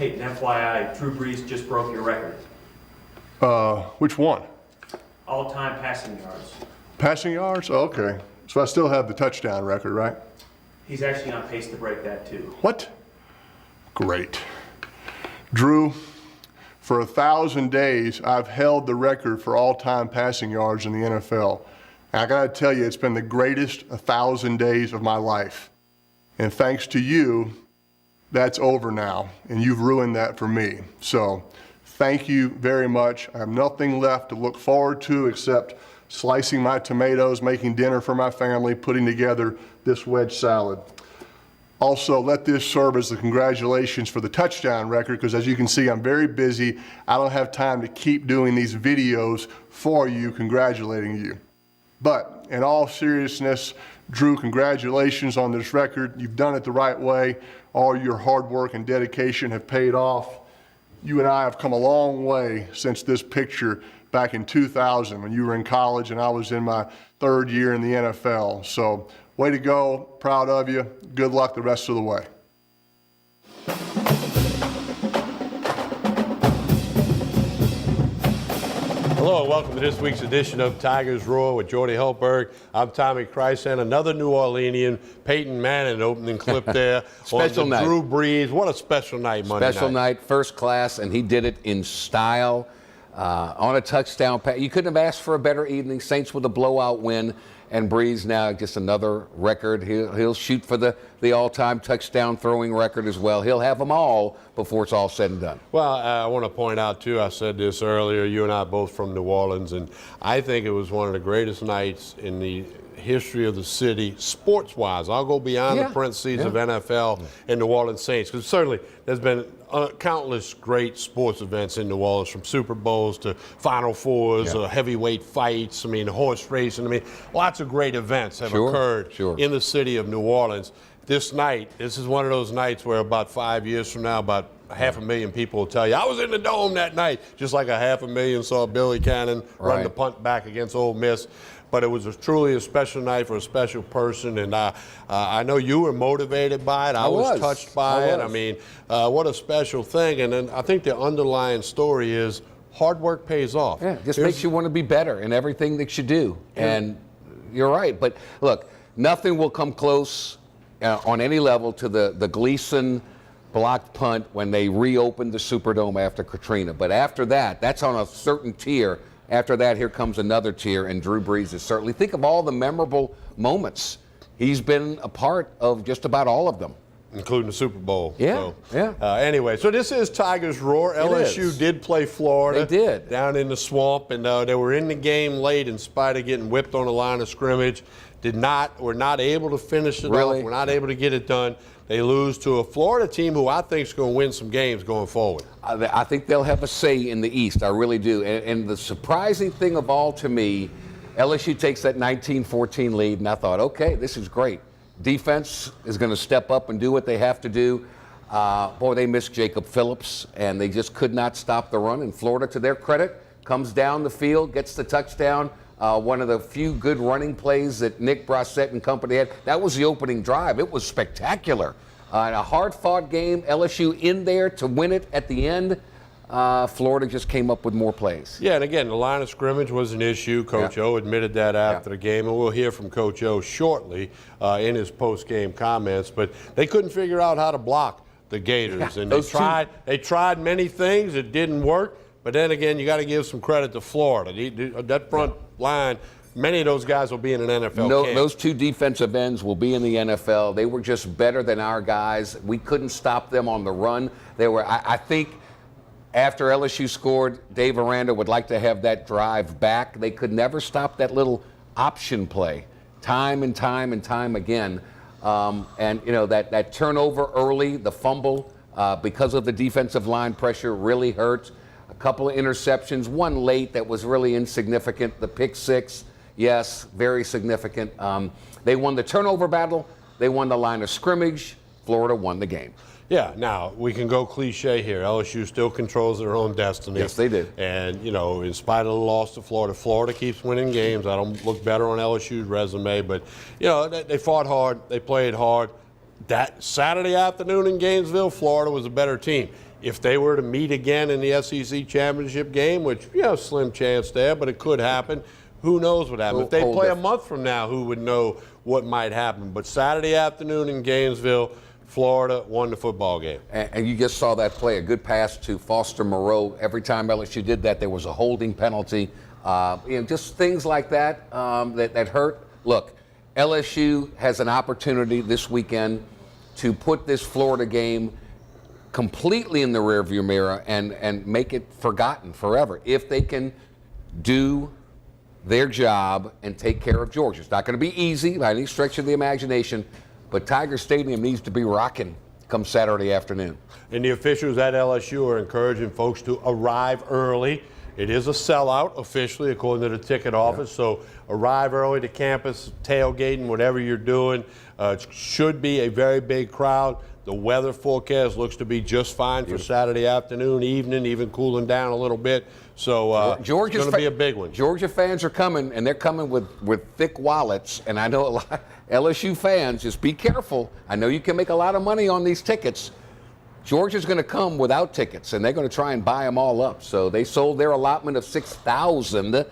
Peyton, FYI, Drew Brees just broke your record. Which one? All-time passing yards. Passing yards? Oh, okay. So I still have the touchdown record, right? He's actually on pace to break that too. What? Great. Drew, for 1,000 days, I've held the record for all-time passing yards in the NFL. And I gotta tell you, it's been the greatest 1,000 days of my life. And thanks to you, that's over now, and you've ruined that for me. So thank you very much. I have nothing left to look forward to except slicing my tomatoes, making dinner for my family, putting together this wedge salad. Also, let this serve as the congratulations for the touchdown record, because as you can see, I'm very busy. I don't have time to keep doing these videos for you, congratulating you. But in all seriousness, Drew, congratulations on this record. You've done it the right way. All your hard work and dedication have paid off. You and I have come a long way since this picture back in 2000 when you were in college and I was in my third year in the NFL. So way to go, proud of you. Good luck the rest of the way. Hello and welcome to this week's edition of Tigers Roar with Jordy Hultberg. I'm Tommy Krysan, another New Orleanian, Peyton Manning opening clip there. Special night. Drew Brees, what a special night Monday night. Special night, first class, and he did it in style on a touchdown pass. You couldn't have asked for a better evening. Saints with a blowout win, and Brees now just another record. He'll shoot for the all-time touchdown throwing record as well. He'll have them all before it's all said and done. Well, I want to point out, too, I said this earlier, you and I are both from New Orleans, and I think it was one of the greatest nights in the history of the city, sports-wise. I'll go beyond the parentheses of NFL and New Orleans Saints, because certainly there's been countless great sports events in New Orleans, from Super Bowls to Final Fours, heavyweight fights, horse racing. Lots of great events have occurred in the city of New Orleans. This night, this is one of those nights where about 5 years from now, about 500,000 people will tell you, I was in the Dome that night, just like 500,000 saw Billy Cannon run the punt back against Ole Miss. But it was truly a special night for a special person, and I know you were motivated by it. I was touched by it. What a special thing. And then I think the underlying story is hard work pays off. Yeah, it just makes you want to be better in everything that you do. And you're right. But look, nothing will come close on any level to the Gleason blocked punt when they reopened the Superdome after Katrina. But after that, that's on a certain tier. After that, here comes another tier, and Drew Brees is certainly. Think of all the memorable moments. He's been a part of just about all of them. Including the Super Bowl. Anyway, so this is Tigers Roar. LSU did play Florida. They did. Down in the swamp, and they were in the game late in spite of getting whipped on the line of scrimmage. Were not able to finish it off. Were not able to get it done. They lose to a Florida team who I think is going to win some games going forward. I think they'll have a say in the East. I really do. And the surprising thing of all to me, LSU takes that 19-14 lead, and I thought, okay, this is great. Defense is going to step up and do what they have to do. Boy, they missed Jacob Phillips, and they just could not stop the run. And Florida, to their credit, comes down the field, gets the touchdown. One of the few good running plays that Nick Brossette and company had. That was the opening drive. It was spectacular. In a hard-fought game, LSU in there to win it at the end. Florida just came up with more plays. Yeah, and again, the line of scrimmage was an issue. Coach O admitted that after the game, and we'll hear from Coach O shortly in his post-game comments. But they couldn't figure out how to block the Gators, and they tried many things. It didn't work. But then again, you got to give some credit to Florida. That front line, many of those guys will be in an NFL camp. Those two defensive ends will be in the NFL. They were just better than our guys. We couldn't stop them on the run. They were, I think, after LSU scored, Dave Aranda would like to have that drive back. They could never stop that little option play, time and time and time again. That turnover early, the fumble, because of the defensive line pressure, really hurt. A couple of interceptions, one late that was really insignificant. The pick six, yes, very significant. They won the turnover battle. They won the line of scrimmage. Florida won the game. Yeah, now, we can go cliche here. LSU still controls their own destiny. Yes, they did. And, in spite of the loss to Florida, Florida keeps winning games. I don't look better on LSU's resume, but, they fought hard. They played hard. that Saturday afternoon in Gainesville, Florida was a better team. If they were to meet again in the SEC championship game, which, slim chance there, but it could happen, who knows what happens. If they play a month from now, who would know what might happen? But Saturday afternoon in Gainesville, Florida won the football game. And you just saw that play, a good pass to Foster Moreau. Every time LSU did that, there was a holding penalty. Just things like that that hurt. Look, LSU has an opportunity this weekend to put this Florida game completely in the rearview mirror and make it forgotten forever if they can do their job and take care of Georgia. It's not going to be easy by any stretch of the imagination, but Tiger Stadium needs to be rocking come Saturday afternoon. And the officials at LSU are encouraging folks to arrive early. It is a sellout officially, according to the ticket office. So arrive early to campus, tailgating, whatever you're doing. It should be a very big crowd. The weather forecast looks to be just fine for Saturday afternoon, evening, even cooling down a little bit. So it's going to be a big one. Georgia fans are coming, and they're coming with thick wallets. And I know a lot LSU fans, just be careful. I know you can make a lot of money on these tickets. Georgia's going to come without tickets, and they're going to try and buy them all up. So they sold their allotment of 6,000,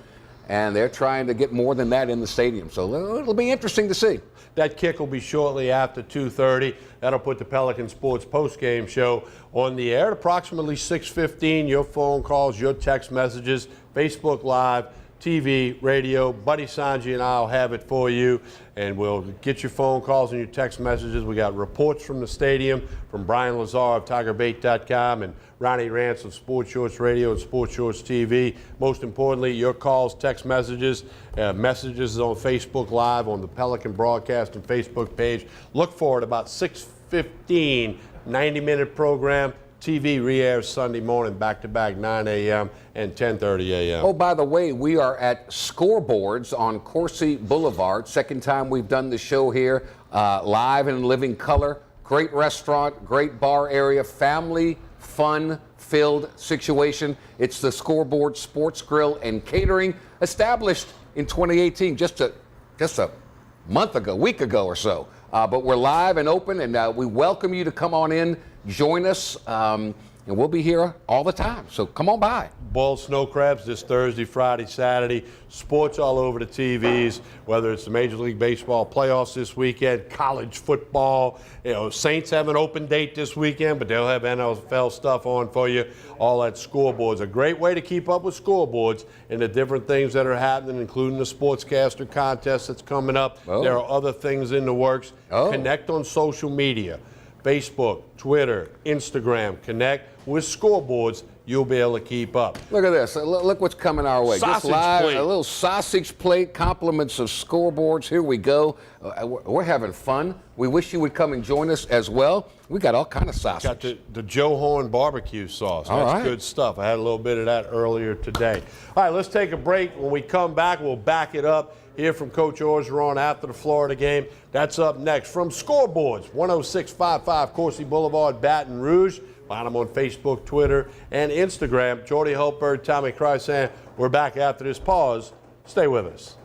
and they're trying to get more than that in the stadium. So it'll be interesting to see. That kick will be shortly after 2:30. That'll put the Pelican Sports postgame show on the air at approximately 6:15. Your phone calls, your text messages, Facebook Live, TV, radio. Buddy Sanji and I will have it for you, and we'll get your phone calls and your text messages. We got reports from the stadium from Brian Lazar of TigerBait.com and Ronnie Rance of Sports Shorts Radio and Sports Shorts TV. Most importantly, your calls, text messages, messages on Facebook Live on the Pelican Broadcast and Facebook page. Look for it about 6:15, 90-minute program. TV re-airs Sunday morning, back-to-back, 9 a.m. and 10:30 a.m. Oh, by the way, we are at Scoreboards on Coursey Boulevard. Second time we've done the show here, live and in living color. Great restaurant, great bar area, family, fun-filled situation. It's the Scoreboard Sports Grill and Catering, established in 2018, just a week ago or so. But we're live and open, and we welcome you to come on in, join us, and we'll be here all the time. So come on by. Boiled snow crabs this Thursday, Friday, Saturday. Sports all over the TVs, whether it's the Major League Baseball playoffs this weekend, college football. Saints have an open date this weekend, but they'll have NFL stuff on for you. All at Scoreboards. A great way to keep up with Scoreboards and the different things that are happening, including the Sportscaster contest that's coming up. Oh. There are other things in the works. Oh. Connect on social media. Facebook, Twitter, Instagram. Connect with Scoreboards. You'll be able to keep up. Look at this. Look what's coming our way. Sausage Just live, plate. a little sausage plate, compliments of Scoreboards. Here we go. We're having fun. We wish you would come and join us as well. We got all kind of sausage. Got the Joe Horn barbecue sauce. All That's right. good stuff. I had a little bit of that earlier today. All right, let's take a break. When we come back, we'll back it up. Hear from Coach Orgeron after the Florida game. That's up next. From Scoreboards, 10655 Coursey Boulevard, Baton Rouge. Find them on Facebook, Twitter, and Instagram. Jordy Hultberg, Tommy Krysan. We're back after this pause. Stay with us.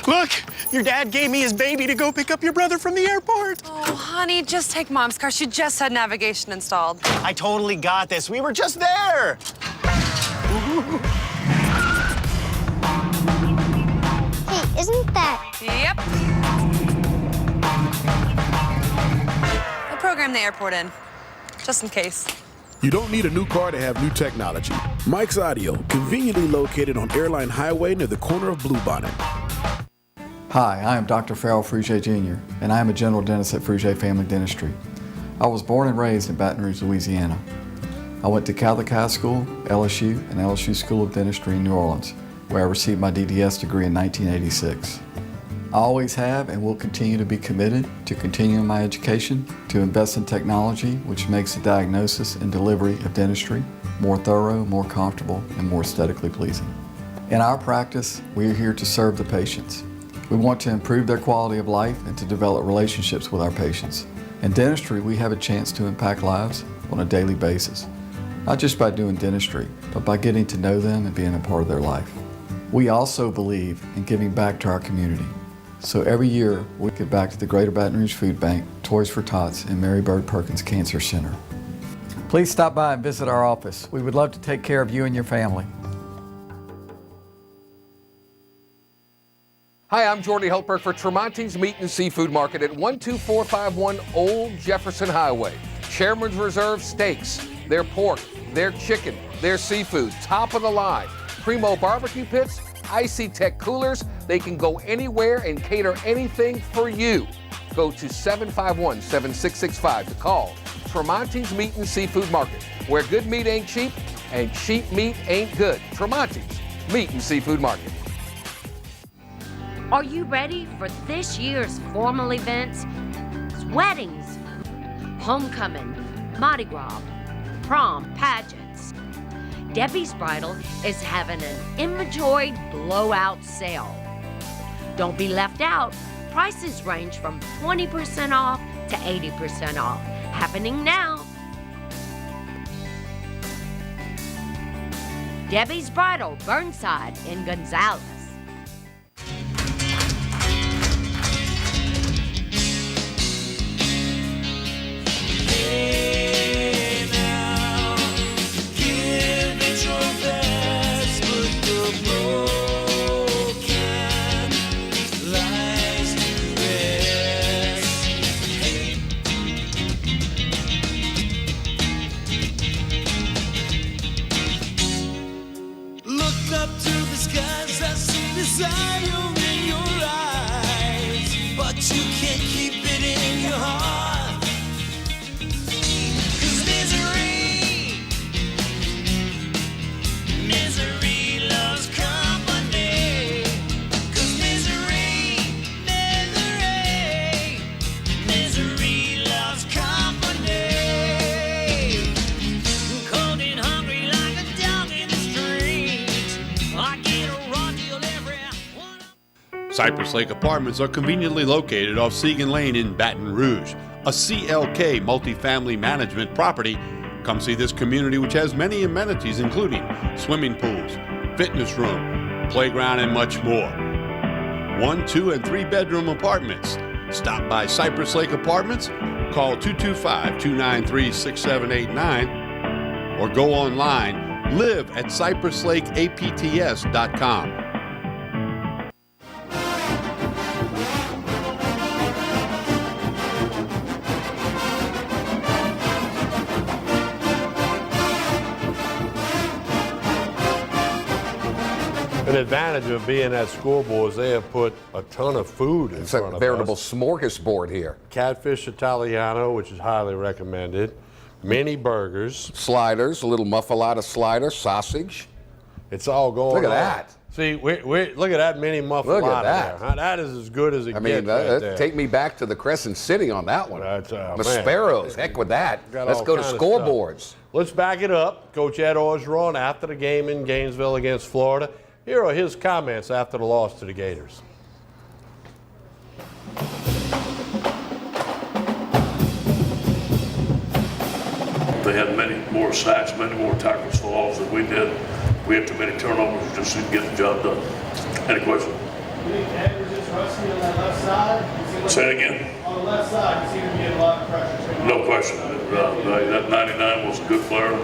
Look, your dad gave me his baby to go pick up your brother from the airport. Oh, honey, just take Mom's car. She just had navigation installed. I totally got this. We were just there. Hey, isn't that? Yep. I'll program the airport in, just in case. You don't need a new car to have new technology. Mike's Audio, conveniently located on Airline Highway near the corner of Bluebonnet. Hi, I am Dr. Farrell Frugier Jr., and I am a general dentist at Frugier Family Dentistry. I was born and raised in Baton Rouge, Louisiana. I went to Catholic High School, LSU, and LSU School of Dentistry in New Orleans, where I received my DDS degree in 1986. I always have and will continue to be committed to continuing my education, to invest in technology which makes the diagnosis and delivery of dentistry more thorough, more comfortable, and more aesthetically pleasing. In our practice, we are here to serve the patients. We want to improve their quality of life and to develop relationships with our patients. In dentistry, we have a chance to impact lives on a daily basis. not just by doing dentistry, but by getting to know them and being a part of their life. We also believe in giving back to our community. So every year, we give back to the Greater Baton Rouge Food Bank, Toys for Tots, and Mary Bird Perkins Cancer Center. Please stop by and visit our office. We would love to take care of you and your family. Hi, I'm Jordy Heltberg for Tremonti's Meat and Seafood Market at 12451 Old Jefferson Highway. Chairman's Reserve steaks, their pork, their chicken, their seafood, top of the line. Primo barbecue pits, Icy Tech coolers. They can go anywhere and cater anything for you. Go to 751-7665 to call Tremonti's Meat and Seafood Market, where good meat ain't cheap and cheap meat ain't good. Tremonti's Meat and Seafood Market. Are you ready for this year's formal events? Weddings, homecoming, Mardi Gras, prom, pageants. Debbie's Bridal is having an inventory blowout sale. Don't be left out. Prices range from 20% off to 80% off. Happening now. Debbie's Bridal, Burnside in Gonzales. Cypress Lake Apartments are conveniently located off Segan Lane in Baton Rouge, a CLK multifamily management property. Come see this community, which has many amenities including swimming pools, fitness room, playground, and much more. 1, 2, and 3 bedroom apartments. Stop by Cypress Lake Apartments, call 225-293-6789, or go online, live at cypresslakeapts.com. An advantage of being at school boards, they have put a ton of food in front of us. It's a veritable smorgasbord here. Catfish Italiano, which is highly recommended. Mini burgers. Sliders, a little muffalata slider, sausage. It's all going on. Look at that. See, look at that mini muffalata. Look at that. There. That is as good as it gets right there. Take me back to the Crescent City on that one. That's, the Sparrows, heck with that. Let's go to scoreboards. Let's back it up. Coach Ed Orgeron after the game in Gainesville against Florida. Here are his comments after the loss to the Gators. They had many more sacks, many more tackles for loss than we did. We had too many turnovers, just didn't get the job done. Any question? Ed was just rusty on that left side. Say it again. On the left side, you seem to be getting a lot of pressure. No question. That 99 was a good player, and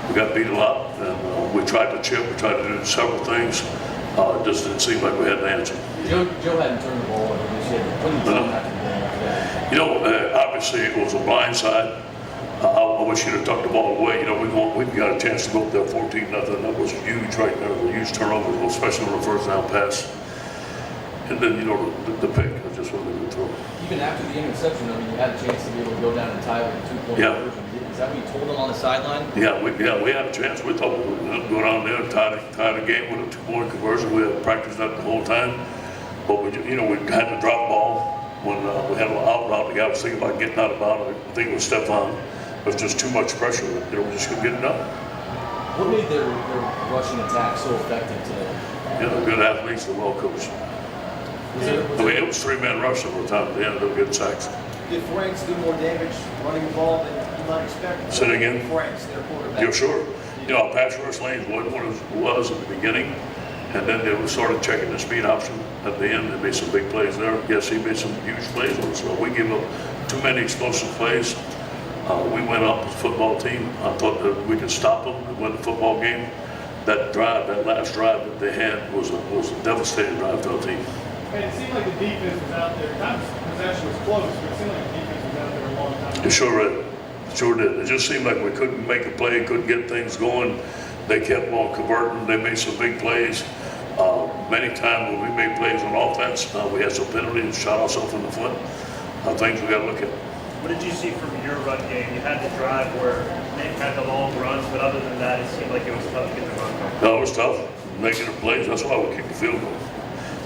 we got beat a lot. And we tried to chip, we tried to do several things. It just didn't seem like we had an answer. Joe hadn't turned the ball over this year. What did you tell him after the game after that? You know, obviously it was a blind side. I wish you'd have tucked the ball away. You know, we got a chance to go up there 14-0. That was huge right there. A huge turnover, especially on the first down pass. And then, you know, the pick. I just wanted to throw. Even after the interception, I mean, you had a chance to be able to go down and tie with a 2-point conversion. Is that what you told them on the sideline? Yeah, we had a chance. We thought we would go down there and tie the game with a 2-point conversion. We had practiced that the whole time. But we had to drop ball when we had an out route. The guy was thinking about getting out of bounds. I think it was Stephon. It was just too much pressure. We just couldn't get it done. What made their rushing attack so effective today? Yeah, they're good athletes. They're well coached. It was 3-man rush over time. They ended up getting sacks. Did Franks do more damage running the ball than unexpected. Say it again? Franks, their quarterback. Yeah, sure. You know, pass rush lanes wasn't what it was at the beginning, and then they started checking the speed option at the end. They made some big plays there. Yes, he made some huge plays on us. So we gave up too many explosive plays. We went up as a football team. I thought that we could stop them and win the football game. That drive, that last drive that they had was a devastating drive to our team. And it seemed like the defense was out there. Times possession was close, but it seemed like the defense was out there a long time. It sure did. It sure did. It just seemed like we couldn't make a play, couldn't get things going. They kept on converting. They made some big plays. Many times when we made plays on offense, we had some penalties, shot ourselves in the foot. Things we got to look at. What did you see from your run game? You had the drive where Nick had the long runs, but other than that, it seemed like it was tough to get the run going. No, it was tough. Making the plays, that's why we kicked the field goal.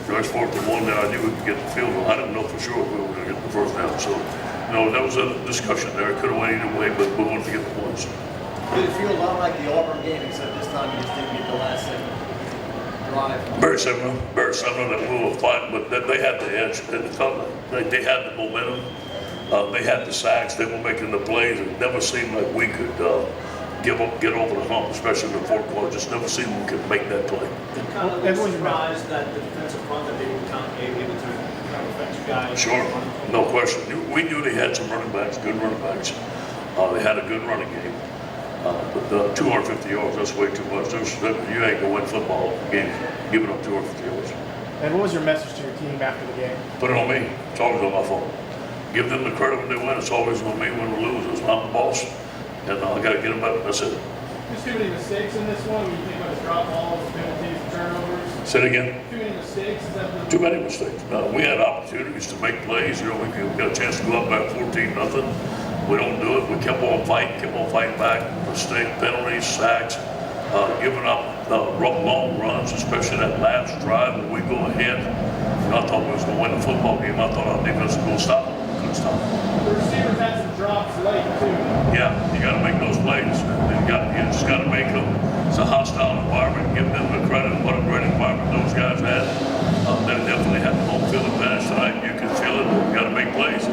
George 4th and 1 there, I knew we could get the field goal. I didn't know for sure if we were going to get the first down. So, you know, that was a discussion there. It could have went either way, but we wanted to get the points. Did it feel a lot like the Auburn game, except this time you just didn't get the last second drive? Very similar, that we were fighting, but they had the edge. It felt like they had the momentum. They had the sacks. They were making the plays. It never seemed like we could get over the hump, especially in the fourth quarter. Just never seemed we could make that play. Everyone's surprised that the defensive front that they were able to affect you guys. Sure, no question. We knew they had some running backs, good running backs. They had a good running game. But 250 yards, that's way too much. You ain't going to win football games giving up 250 yards. And what was your message to your team after the game? Put it on me. It's always on my fault. Give them the credit when they win. It's always on me when we lose. It's not the boss. And I got to get them better. That's it. Just too many mistakes in this one. When you think about the drop balls, penalties, turnovers. Say it again. Too many mistakes. Is that Too many mistakes. We had opportunities to make plays. You know, we got a chance to go up by 14-0. We don't do it. We kept on fighting back. Mistake, penalties, sacks, giving up long runs, especially that last drive when we go ahead. I thought we was going to win the football game. I thought our defense was going to stop them. Couldn't stop them. The receivers had some drops late too. Yeah, you got to make those plays. You just got to make them. It's a hostile environment. Give them the credit. What a great environment those guys had. They definitely had the home field advantage tonight. You can feel it. You got to make plays.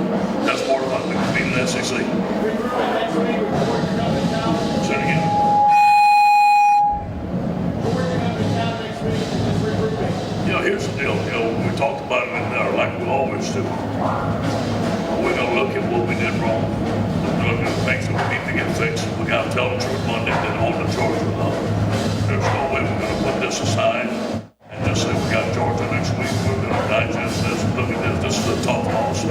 That's part of being an SEC. Say it again. You know, here's the deal. You know, we talked about it in there like we always do. We're going to look at what we did wrong. We're looking at things that we need to get fixed. We got to tell the truth Monday, then hold the Georgia. There's no way we're going to put this aside and just say we got Georgia next week. We're going to digest this. Look at this. This is a tough loss.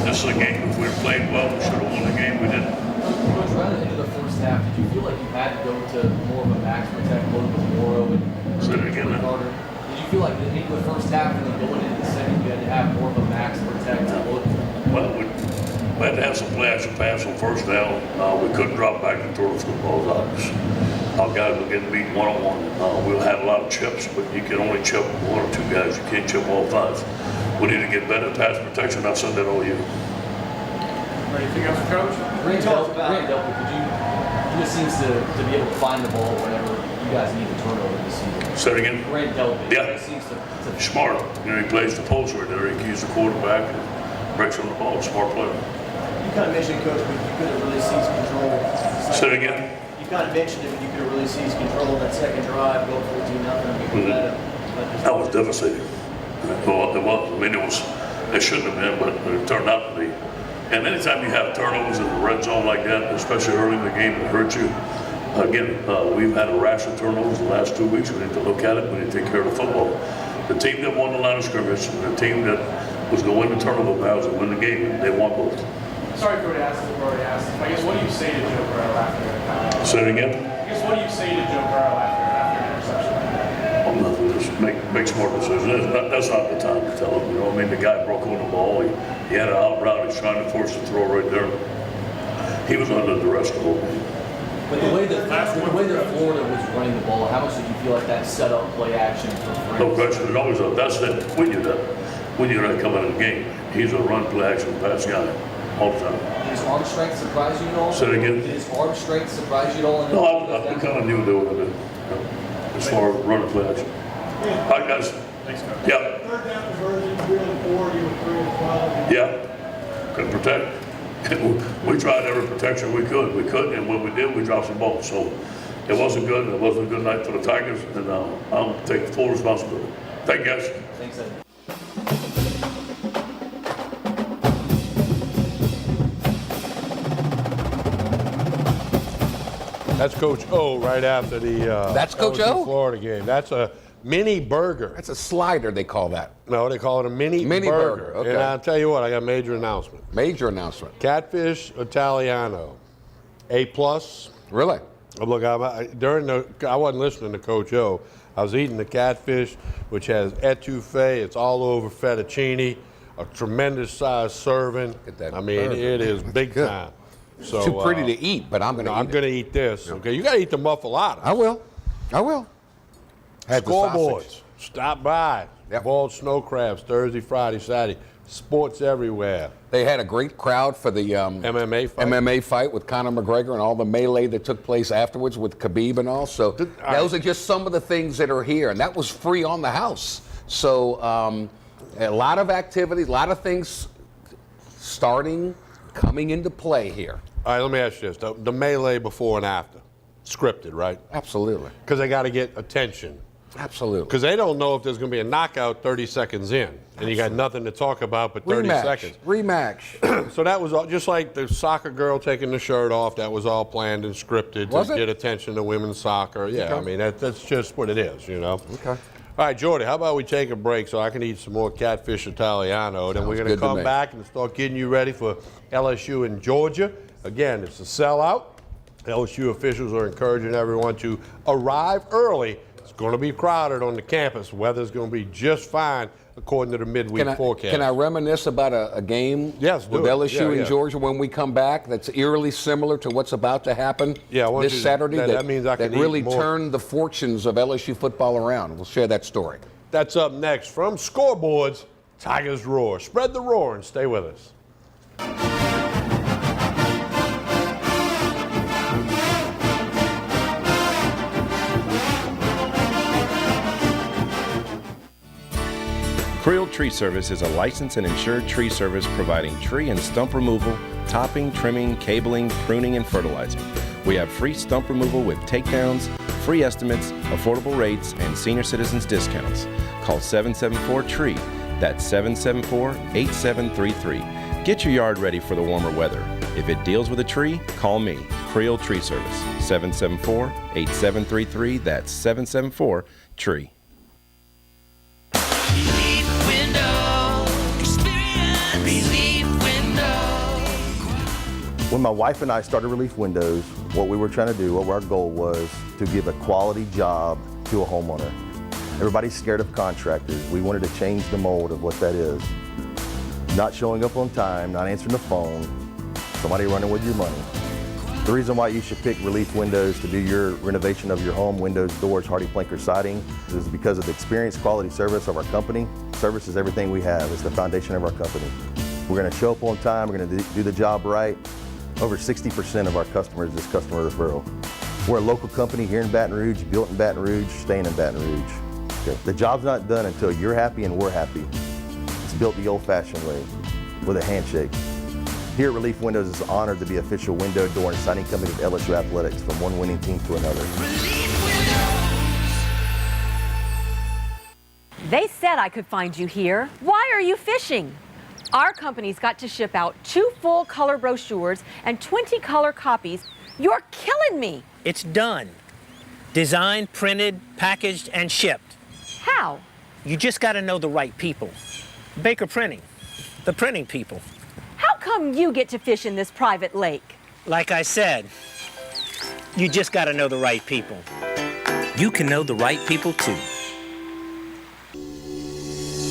This is a game. If we played well, we should have won the game. We didn't. Coach, right at the end of the first half, did you feel like you had to go to more of a max protect, load with Moro and Say it again, man. Carter? Did you feel like at the end of the first half and then going into the second, you had to have more of a max protect and load? Well, we had to have some play action pass on first down. We couldn't drop back and throw the footballs out. Our guys were getting beat one-on-one. We'll have a lot of chips, but you can only chip one or two guys. You can't chip all five. We need to get better pass protection. I've said that all year. Anything else, Coach? Grant Delpit, he just seems to be able to find the ball whenever you guys need a turnover this season. Say it again? Grant Delpit, yeah. Seems to smart. You know, he plays the post right there. He keeps the quarterback and breaks on the ball. Smart player. You kind of mentioned, Coach, but you couldn't really seize control. Say it again? You kind of mentioned it, but you could have really seized control of that second drive, go 14-0. That was devastating. Well, it was. I mean, it shouldn't have been, but it turned out to be. And anytime you have turnovers in the red zone like that, especially early in the game, it hurts you. Again, we've had a rash of turnovers the last 2 weeks. We need to look at it. We need to take care of the football. The team that won the line of scrimmage and the team that was going to win the turnover battles and win the game, they won both. Sorry for asking, I've already asked. I guess what do you say to Joe Burrow after? Say it again? I guess what do you say to Joe Burrow after an interception? I'm nothing. Just make smart decisions. That's not the time to tell him. You know, I mean, the guy broke on the ball. He had an out route. He's trying to force the throw right there. He was under duress the whole game. But the way that Florida was running the ball, how much did you feel like that set up play action for Franks? No question. It always up. That's it. We knew that. We knew that coming in the game. He's a run, play action, pass guy all the time. Did his arm strength surprise you at all? Say it again? Did his arm strength surprise you at all? No, I kind of knew they were going to do. As far as run and play action. All right, guys. Thanks, Coach. Yeah. Third down conversion, 3 and 4, you were 3 and 12. Yeah. Couldn't protect. And we tried every protection we could. We couldn't, and when we did, we dropped some balls. So it wasn't good. It wasn't a good night for the Tigers, and I'll take full responsibility. Thank you, guys. Thanks, Ed. That's Coach O right after the That's Coach LSU O? Florida game. That's a mini burger. That's a slider, they call that. No, they call it a mini burger. Okay. And I'll tell you what, I got a major announcement. Major announcement. Catfish Italiano, A+. Really? Look, I wasn't listening to Coach O. I was eating the catfish, which has etouffee. It's all over fettuccine, a tremendous size serving. I mean, burger. it is big Good. time. So, Too pretty to eat, but I'm going to eat I'm going to eat this. Okay, you got to eat the muffalata. I will. Had the Scoreboards. sausage. Stop by. Boiled snow crabs, Thursday, Friday, Saturday. Sports everywhere. They had a great crowd for the MMA fight with Conor McGregor and all the melee that took place afterwards with Khabib and all. So those are just some of the things that are here, and that was free on the house. So a lot of activities, a lot of things coming into play here. All right, let me ask you this. The melee before and after, scripted, right? Absolutely. Because they got to get attention. Absolutely. Because they don't know if there's going to be a knockout 30 seconds in, and you got nothing to talk about but 30 seconds. Rematch. So that was all, just like the soccer girl taking the shirt off. That was all planned and scripted to get attention to women's soccer. Yeah, Okay. I mean, that's just what it is, you know. Okay. All right, Jordy, how about we take a break so I can eat some more catfish Italiano, then we're going to good to come me. back and start getting you ready for LSU in Georgia. Again, it's a sellout. LSU officials are encouraging everyone to arrive early. It's going to be crowded on the campus. Weather's going to be just fine, according to the midweek forecast. Can I reminisce about a game with LSU in Georgia when we come back that's eerily similar to what's about to happen this Saturday? That means I can that really eat more. turned the fortunes of LSU football around. We'll share that story. That's up next from Scoreboards, Tigers Roar. Spread the roar and stay with us. Creel Tree Service is a licensed and insured tree service providing tree and stump removal, topping, trimming, cabling, pruning, and fertilizing. We have free stump removal with takedowns, free estimates, affordable rates, and senior citizens discounts. Call 774-TREE. That's 774-8733. Get your yard ready for the warmer weather. If it deals with a tree, call me, Creel Tree Service, 774-8733. That's 774-TREE. When my wife and I started Relief Windows, what we were trying to do, what our goal was to give a quality job to a homeowner. Everybody's scared of contractors. We wanted to change the mold of what that is. Not showing up on time, not answering the phone, somebody running with your money. The reason why you should pick Relief Windows to do your renovation of your home, windows, doors, hardy plank, or siding, is because of the experience, quality service of our company. Service is everything we have. It's the foundation of our company. We're going to show up on time. We're going to do the job right. Over 60% of our customers is customer referral. We're a local company here in Baton Rouge, built in Baton Rouge, staying in Baton Rouge. Okay. The job's not done until you're happy and we're happy. It's built the old-fashioned way, with a handshake. Here at Relief Windows is honored to be official window, door, and siding company of LSU Athletics, from one winning team to another. They said I could find you here. Why are you fishing? Our company's got to ship out 2 full color brochures and 20 color copies. You're killing me. It's done. Designed, printed, packaged, and shipped. How? You just got to know the right people. Baker Printing, the printing people. How come you get to fish in this private lake? Like I said, you just got to know the right people. You can know the right people too.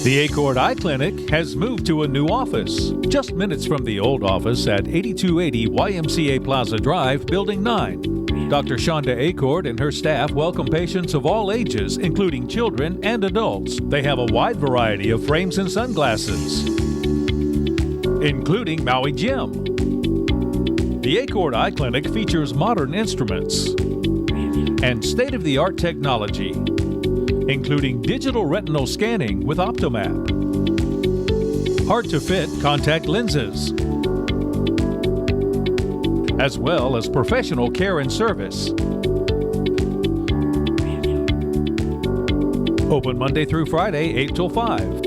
The Acord Eye Clinic has moved to a new office, just minutes from the old office at 8280 YMCA Plaza Drive, Building 9. Dr. Shonda Acord and her staff welcome patients of all ages, including children and adults. They have a wide variety of frames and sunglasses, including Maui Jim. The Acord Eye Clinic features modern instruments and state-of-the-art technology, including digital retinal scanning with Optomap, hard-to-fit contact lenses, as well as professional care and service. Open Monday through Friday, 8 till 5.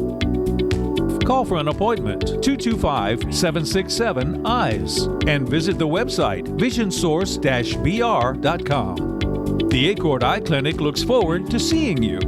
Call for an appointment, 225-767-EYES, and visit the website, visionsource-br.com. The Acord Eye Clinic looks forward to seeing you.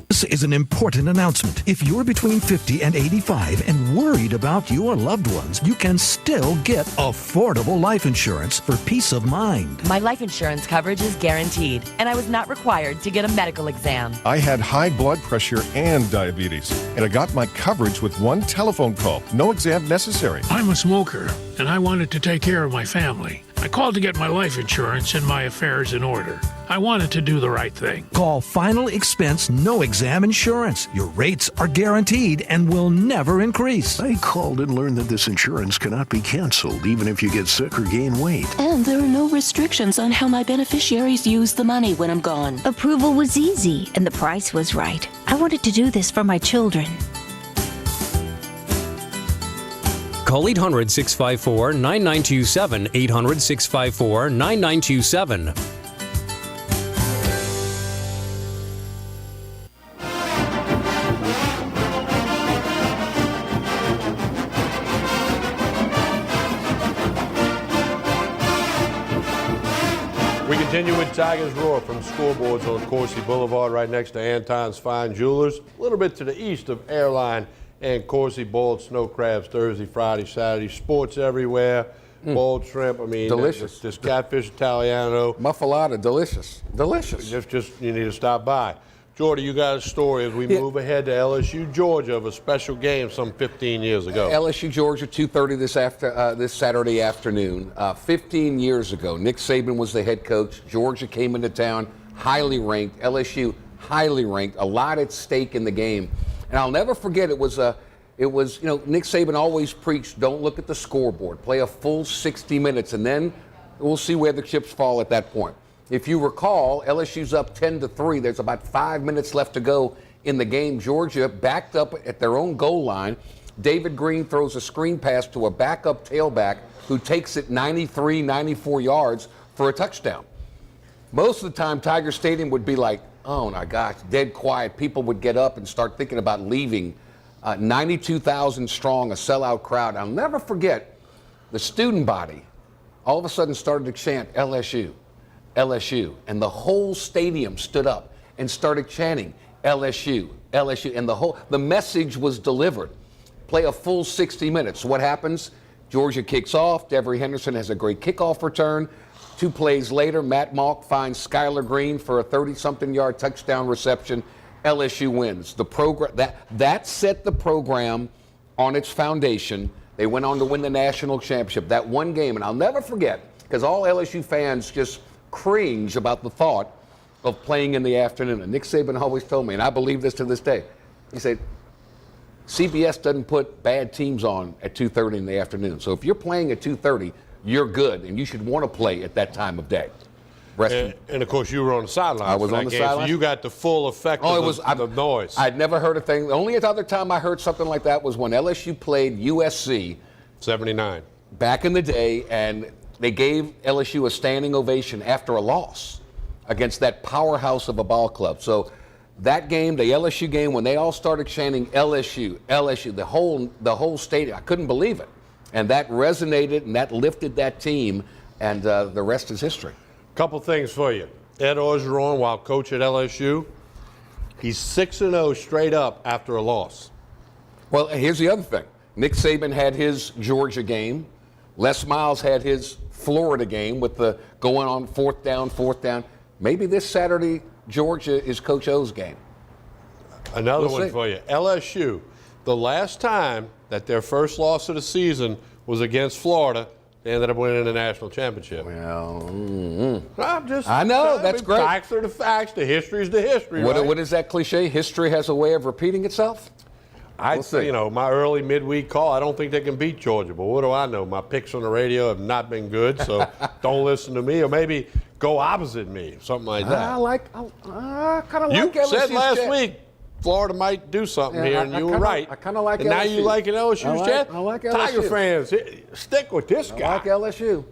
This is an important announcement. If you're between 50 and 85 and worried about your loved ones, you can still get affordable life insurance for peace of mind. My life insurance coverage is guaranteed, and I was not required to get a medical exam. I had high blood pressure and diabetes, and I got my coverage with one telephone call. No exam necessary. I'm a smoker, and I wanted to take care of my family. I called to get my life insurance and my affairs in order. I wanted to do the right thing. Call Final Expense No Exam Insurance. Your rates are guaranteed and will never increase. I called and learned that this insurance cannot be canceled even if you get sick or gain weight. And there are no restrictions on how my beneficiaries use the money when I'm gone. Approval was easy and the price was right. I wanted to do this for my children. Call 800-654-9927, 800-654-9927. We continue with Tigers Roar from scoreboards on Coursey Boulevard right next to Anton's Fine Jewelers, a little bit to the east of Airline and Coursey. Boiled snow crabs Thursday, Friday, Saturday, sports everywhere, boiled shrimp, I mean, delicious. This catfish Italiano. Muffalata, delicious, delicious. Just you need to stop by. Jordy, you got a story as we move ahead to LSU, Georgia, of a special game some 15 years ago. LSU, Georgia, 2:30 this Saturday afternoon. 15 years ago, Nick Saban was the head coach. Georgia came into town, highly ranked. LSU, highly ranked. A lot at stake in the game. And I'll never forget, it was Nick Saban always preached, don't look at the scoreboard, play a full 60 minutes, and then we'll see where the chips fall at that point. If you recall, LSU's up 10-3. There's about 5 minutes left to go in the game. Georgia backed up at their own goal line. David Green throws a screen pass to a backup tailback who takes it 93, 94 yards for a touchdown. Most of the time, Tiger Stadium would be like, oh my gosh, dead quiet. People would get up and start thinking about leaving. 92,000 strong, a sellout crowd. I'll never forget the student body all of a sudden started to chant LSU, LSU. And the whole stadium stood up and started chanting LSU, LSU. And the message was delivered. Play a full 60 minutes. What happens? Georgia kicks off. Devery Henderson has a great kickoff return. 2 plays later, Matt Malk finds Skylar Green for a 30-something yard touchdown reception. LSU wins. The program that set the program on its foundation. They went on to win the national championship. That one game, and I'll never forget, because all LSU fans just cringe about the thought of playing in the afternoon. And Nick Saban always told me, and I believe this to this day, he said, CBS doesn't put bad teams on at 2:30 in the afternoon. So if you're playing at 2:30, you're good, and you should want to play at that time of day. And of course, you were on the sideline. I was on the sideline. So you got the full effect of the noise. I'd never heard a thing. The only other time I heard something like that was when LSU played USC. 79. Back in the day, and they gave LSU a standing ovation after a loss against that powerhouse of a ball club. So that game, the LSU game, when they all started chanting LSU, LSU, the whole stadium, I couldn't believe it. And that resonated, and that lifted that team, and the rest is history. Couple things for you. Ed Orgeron, while coach at LSU, he's 6-0 straight up after a loss. Well, here's the other thing. Nick Saban had his Georgia game. Les Miles had his Florida game with the going on fourth down. Maybe this Saturday, Georgia is Coach O's game. Another one for you. LSU, the last time that their first loss of the season was against Florida, they ended up winning the national championship. Well, I know, that's great. Facts are the facts. The history is the history. What is that cliche? History has a way of repeating itself? We'll see. My early midweek call, I don't think they can beat Georgia, but what do I know? My picks on the radio have not been good, so don't listen to me, or maybe go opposite me, something like that. I kind of like You said LSU's last week, Florida might do something Yeah, here, I- and I you were kinda- right. I kinda like And now you LSU. like an LSU, Chad? I like Tiger LSU. fans, stick with this guy. I like LSU.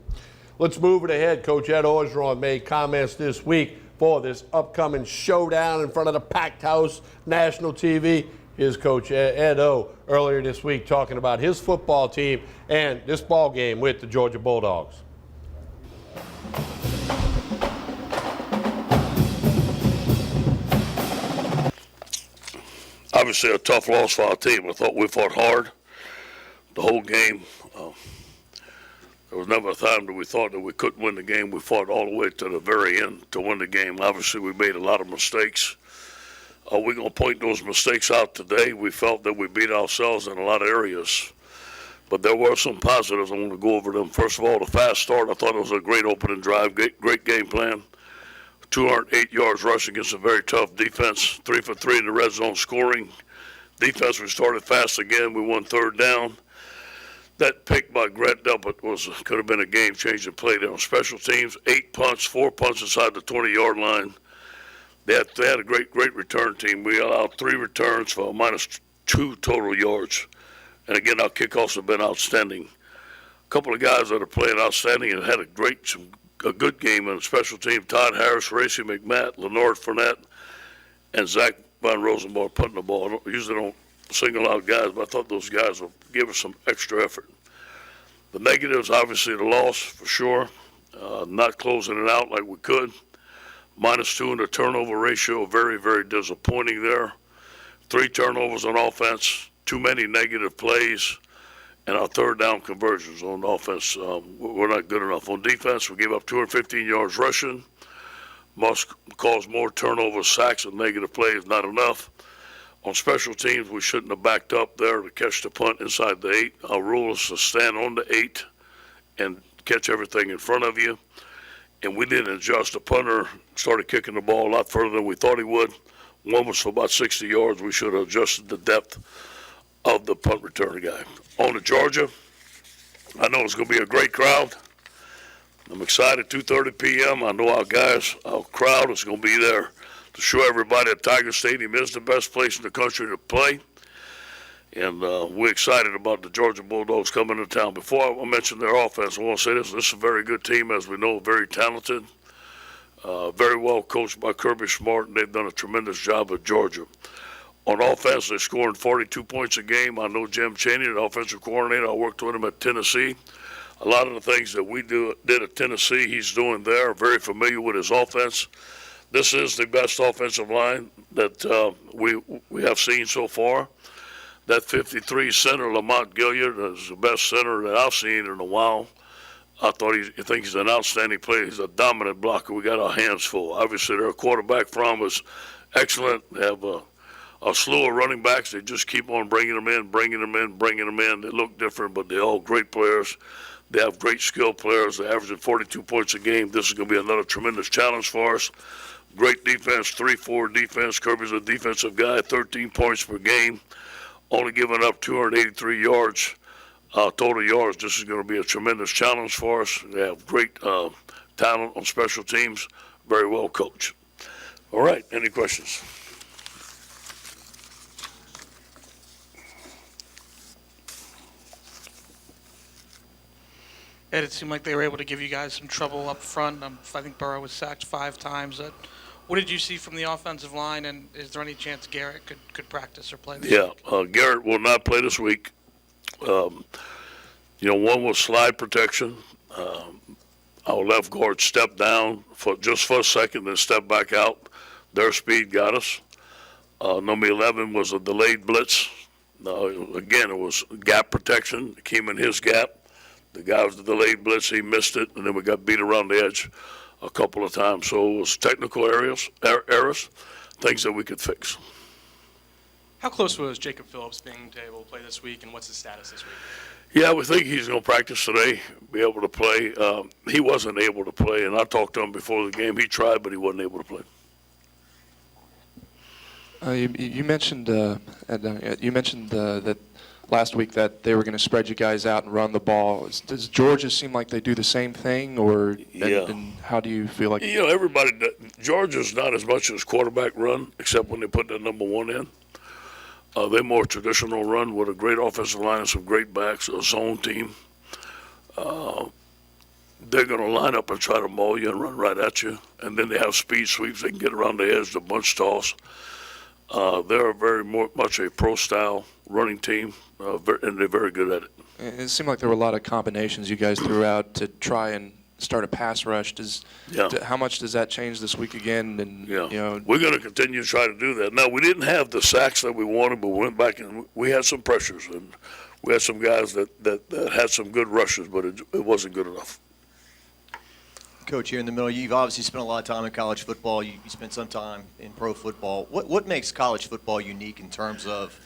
Let's move it ahead. Coach Ed Orgeron made comments this week for this upcoming showdown in front of the packed house, national TV. Here's Coach Ed O earlier this week talking about his football team and this ball game with the Georgia Bulldogs. Obviously a tough loss for our team. I thought we fought hard the whole game. There was never a time that we thought that we couldn't win the game. We fought all the way to the very end to win the game. Obviously, we made a lot of mistakes. We're going to point those mistakes out today. We felt that we beat ourselves in a lot of areas. But there were some positives. I want to go over them. First of all, the fast start. I thought it was a great opening drive, great game plan. 208 yards rushing against a very tough defense. 3 for 3 in the red zone scoring. Defense, we started fast again. We won third down. That pick by Grant Delpit could have been a game-changing play there on special teams. 8 punts, 4 punts inside the 20-yard line. They had a great return team. We allowed 3 returns for -2 total yards. And again, our kickoffs have been outstanding. A couple of guys that are playing outstanding and had a good game on the special team. Todd Harris, Racy McMatt, Leonard Fournette, and Zach Von Rosenberg putting the ball. I usually don't single out guys, but I thought those guys will give us some extra effort. The negatives, obviously, the loss for sure. Not closing it out like we could. -2 in the turnover ratio, very, very disappointing there. 3 turnovers on offense, too many negative plays, and our third down conversions on offense, we're not good enough. On defense, we gave up 215 yards rushing. Must cause more turnovers, sacks, and negative plays, not enough. On special teams, we shouldn't have backed up there to catch the punt inside the 8. Our rule is to stand on the 8 and catch everything in front of you. And we didn't adjust. The punter started kicking the ball a lot further than we thought he would. One was for about 60 yards. We should have adjusted the depth of the punt return guy. On to Georgia, I know it's going to be a great crowd. I'm excited, 2:30 p.m. I know our crowd is going to be there to show everybody that Tiger Stadium is the best place in the country to play. And we're excited about the Georgia Bulldogs coming to town. Before I mention their offense, I want to say this. This is a very good team, as we know, very talented, very well coached by Kirby Smart, and they've done a tremendous job at Georgia. On offense, they're scoring 42 points a game. I know Jim Chaney, the offensive coordinator. I worked with him at Tennessee. A lot of the things that we did at Tennessee, he's doing there. Very familiar with his offense. This is the best offensive line that we have seen so far. That 53 center, Lamont Gilliard, is the best center that I've seen in a while. I think he's an outstanding player. He's a dominant blocker. We got our hands full. Obviously, their quarterback from is excellent. They have a slew of running backs. They just keep on bringing them in. They look different, but they're all great players. They have great skilled players. They're averaging 42 points a game. This is going to be another tremendous challenge for us. Great defense, 3-4 defense. Kirby's a defensive guy, 13 points per game. Only giving up 283 yards, total yards. This is going to be a tremendous challenge for us. They have great talent on special teams, very well coached. All right, any questions? Ed, it seemed like they were able to give you guys some trouble up front. I think Burrow was sacked 5 times. What did you see from the offensive line, and is there any chance Garrett could practice or play this week? Garrett will not play this week. One was slide protection. Our left guard stepped down for a second, then stepped back out. Their speed got us. Number 11 was a delayed blitz. Again, it was gap protection. It came in his gap. The guy was the delayed blitz. He missed it, and then we got beat around the edge a couple of times. So it was technical errors, things that we could fix. How close was Jacob Phillips being able to play this week, and what's his status this week? Yeah, we think he's going to practice today, be able to play. He wasn't able to play, and I talked to him before the game. He tried, but he wasn't able to play. You mentioned that last week that they were going to spread you guys out and run the ball. Does Georgia seem like they do the same thing, or and how do you feel like? Everybody. Georgia's not as much as quarterback run, except when they put that number 1 in. They're more traditional run with a great offensive line and some great backs, a zone team. They're going to line up and try to maul you and run right at you. And then they have speed sweeps. They can get around the edge, the bunch toss. They're very much a pro-style running team, and they're very good at it. It seemed like there were a lot of combinations you guys threw out to try and start a pass rush. How much does that change this week again? And we're going to continue to try to do that. Now, we didn't have the sacks that we wanted, but we went back and we had some pressures, and we had some guys that had some good rushes, but it wasn't good enough. Coach, here in the middle, you've obviously spent a lot of time in college football. You spent some time in pro football. What makes college football unique in terms of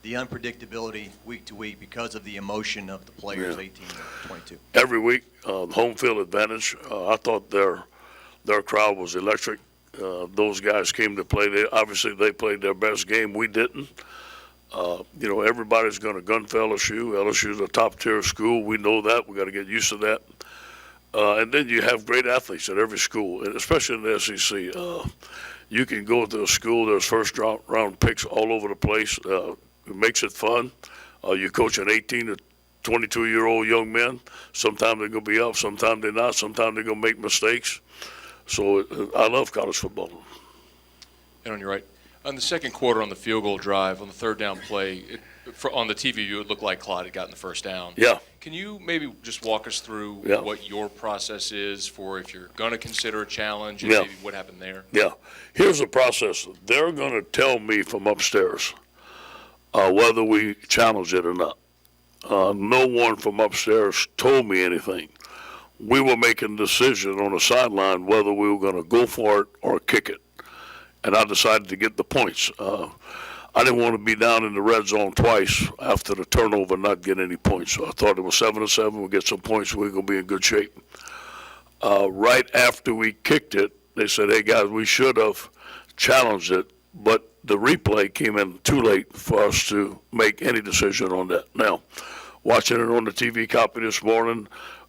the unpredictability week to week because of the emotion of the players 18 to 22? Every week, home field advantage. I thought their crowd was electric. Those guys came to play. Obviously, they played their best game. We didn't. Everybody's going to gun for LSU. LSU's a top-tier school. We know that. We got to get used to that. And then you have great athletes at every school, and especially in the SEC. You can go to a school, there's first-round picks all over the place. It makes it fun. You coach an 18 to 22-year-old young men. Sometimes they're going to be up, sometimes they're not, sometimes they're going to make mistakes. So I love college football. And on your right, on the second quarter on the field goal drive, on the third down play, on the TV view, it looked like Clyde had gotten the first down. Yeah. Can you maybe just walk us through what your process is for if you're going to consider a challenge and maybe what happened there? Yeah. Here's the process. They're going to tell me from upstairs whether we challenge it or not. No one from upstairs told me anything. We were making a decision on the sideline whether we were going to go for it or kick it. And I decided to get the points. I didn't want to be down in the red zone twice after the turnover and not get any points. So I thought it was 7-7. We'll get some points. We're going to be in good shape. Right after we kicked it, they said, hey, guys, we should have challenged it, but the replay came in too late for us to make any decision on that. Now, watching it on the TV copy this morning,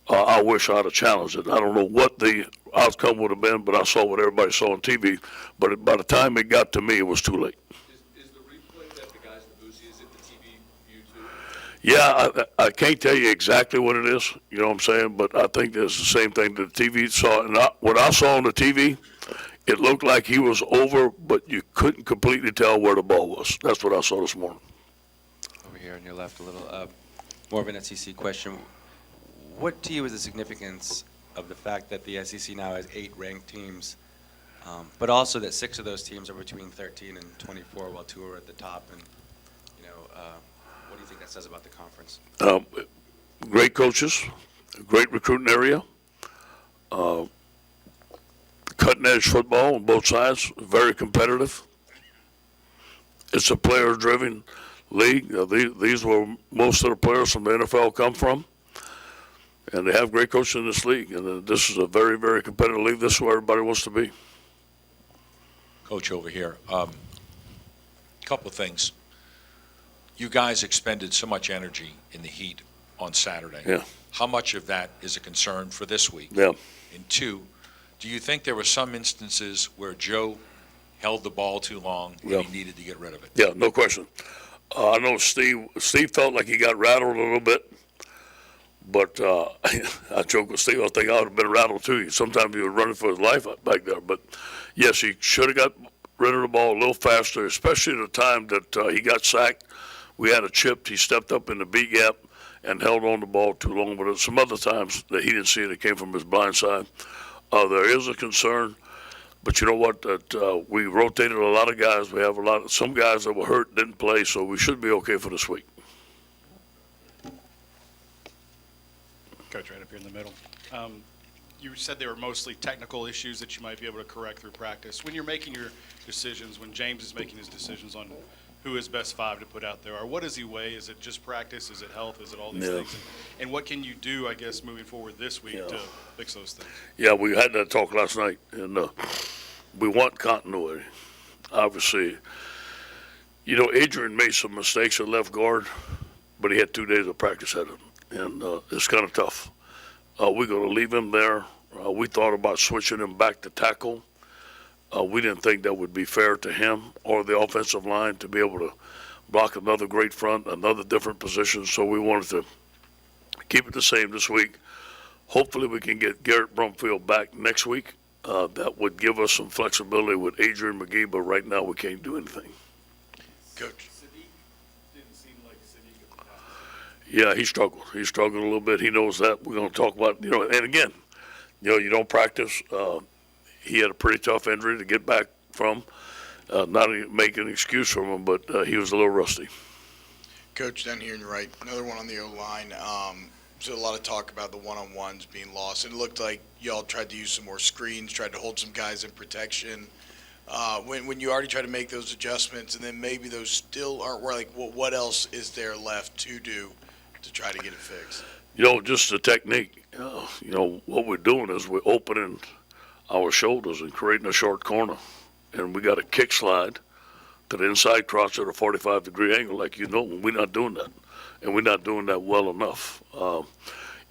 I wish I'd have challenged it. I don't know what the outcome would have been, but I saw what everybody saw on TV. But by the time it got to me, it was too late. Yeah, I can't tell you exactly what it is, you know what I'm saying, but I think it's the same thing that the TV saw. And what I saw on the TV, it looked like he was over, but you couldn't completely tell where the ball was. That's what I saw this morning. Over here on your left a little, more of an SEC question. What to you is the significance of the fact that the SEC now has 8 ranked teams, but also that 6 of those teams are between 13 and 24, while 2 are at the top? And, what do you think that says about the conference? Great coaches, great recruiting area, cutting-edge football on both sides, very competitive. It's a player-driven league. These were most of the players from the NFL come from, and they have great coaches in this league. And this is a very, very competitive league. This is where everybody wants to be. Coach, over here, couple of things. You guys expended so much energy in the heat on Saturday. Yeah. How much of that is a concern for this week? Yeah. And 2, do you think there were some instances where Joe held the ball too long and he needed to get rid of it? Yeah, no question. I know Steve felt like he got rattled a little bit, but I joke with Steve, I think I would have been rattled too. Sometimes he was running for his life back there. But, yes, he should have got rid of the ball a little faster, especially at the time that he got sacked. We had a chip. He stepped up in the B gap and held on the ball too long. But some other times that he didn't see it, it came from his blind side. There is a concern. But you know what? That we rotated a lot of guys. We have some guys that were hurt, didn't play, so we should be okay for this week. Coach, right up here in the middle. You said they were mostly technical issues that you might be able to correct through practice. When you're making your decisions, when James is making his decisions on who is best 5 to put out there, or what does he weigh? Is it just practice? Is it health? Is it all these things? And what can you do, I guess, moving forward this week to fix those things? Yeah, we had that talk last night, and we want continuity. Obviously, Adrian made some mistakes at left guard, but he had 2 days of practice at him, and it's kind of tough. We're going to leave him there. We thought about switching him back to tackle. We didn't think that would be fair to him or the offensive line to be able to block another great front, another different position. So we wanted to keep it the same this week. Hopefully we can get Garrett Brumfield back next week. That would give us some flexibility with Adrian McGee, but right now we can't do anything. Coach. Sadiq didn't seem like Sadiq. Yeah, he struggled. He struggled a little bit. He knows that. We're going to talk about, and again, you don't practice. He had a pretty tough injury to get back from. Not make an excuse from him, but he was a little rusty. Coach, down here on your right, another one on the O-line. So a lot of talk about the one-on-ones being lost. And it looked like y'all tried to use some more screens, tried to hold some guys in protection. When you already try to make those adjustments, and then maybe those still aren't working, what else is there left to do to try to get it fixed? Just the technique. What we're doing is we're opening our shoulders and creating a short corner. And we got a kick slide to the inside cross at a 45-degree angle, like we're not doing that. And we're not doing that well enough.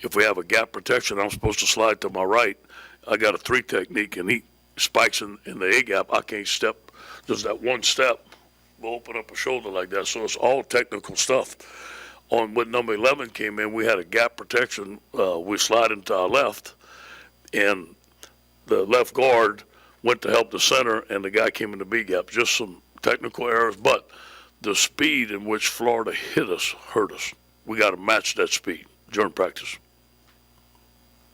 If we have a gap protection, I'm supposed to slide to my right. I got a 3 technique, and he spikes in the A gap. I can't step. Just that one step will open up a shoulder like that. So it's all technical stuff. When number 11 came in, we had a gap protection. We slid into our left, and the left guard went to help the center, and the guy came in the B gap. Just some technical errors, but the speed in which Florida hit us hurt us. We got to match that speed during practice.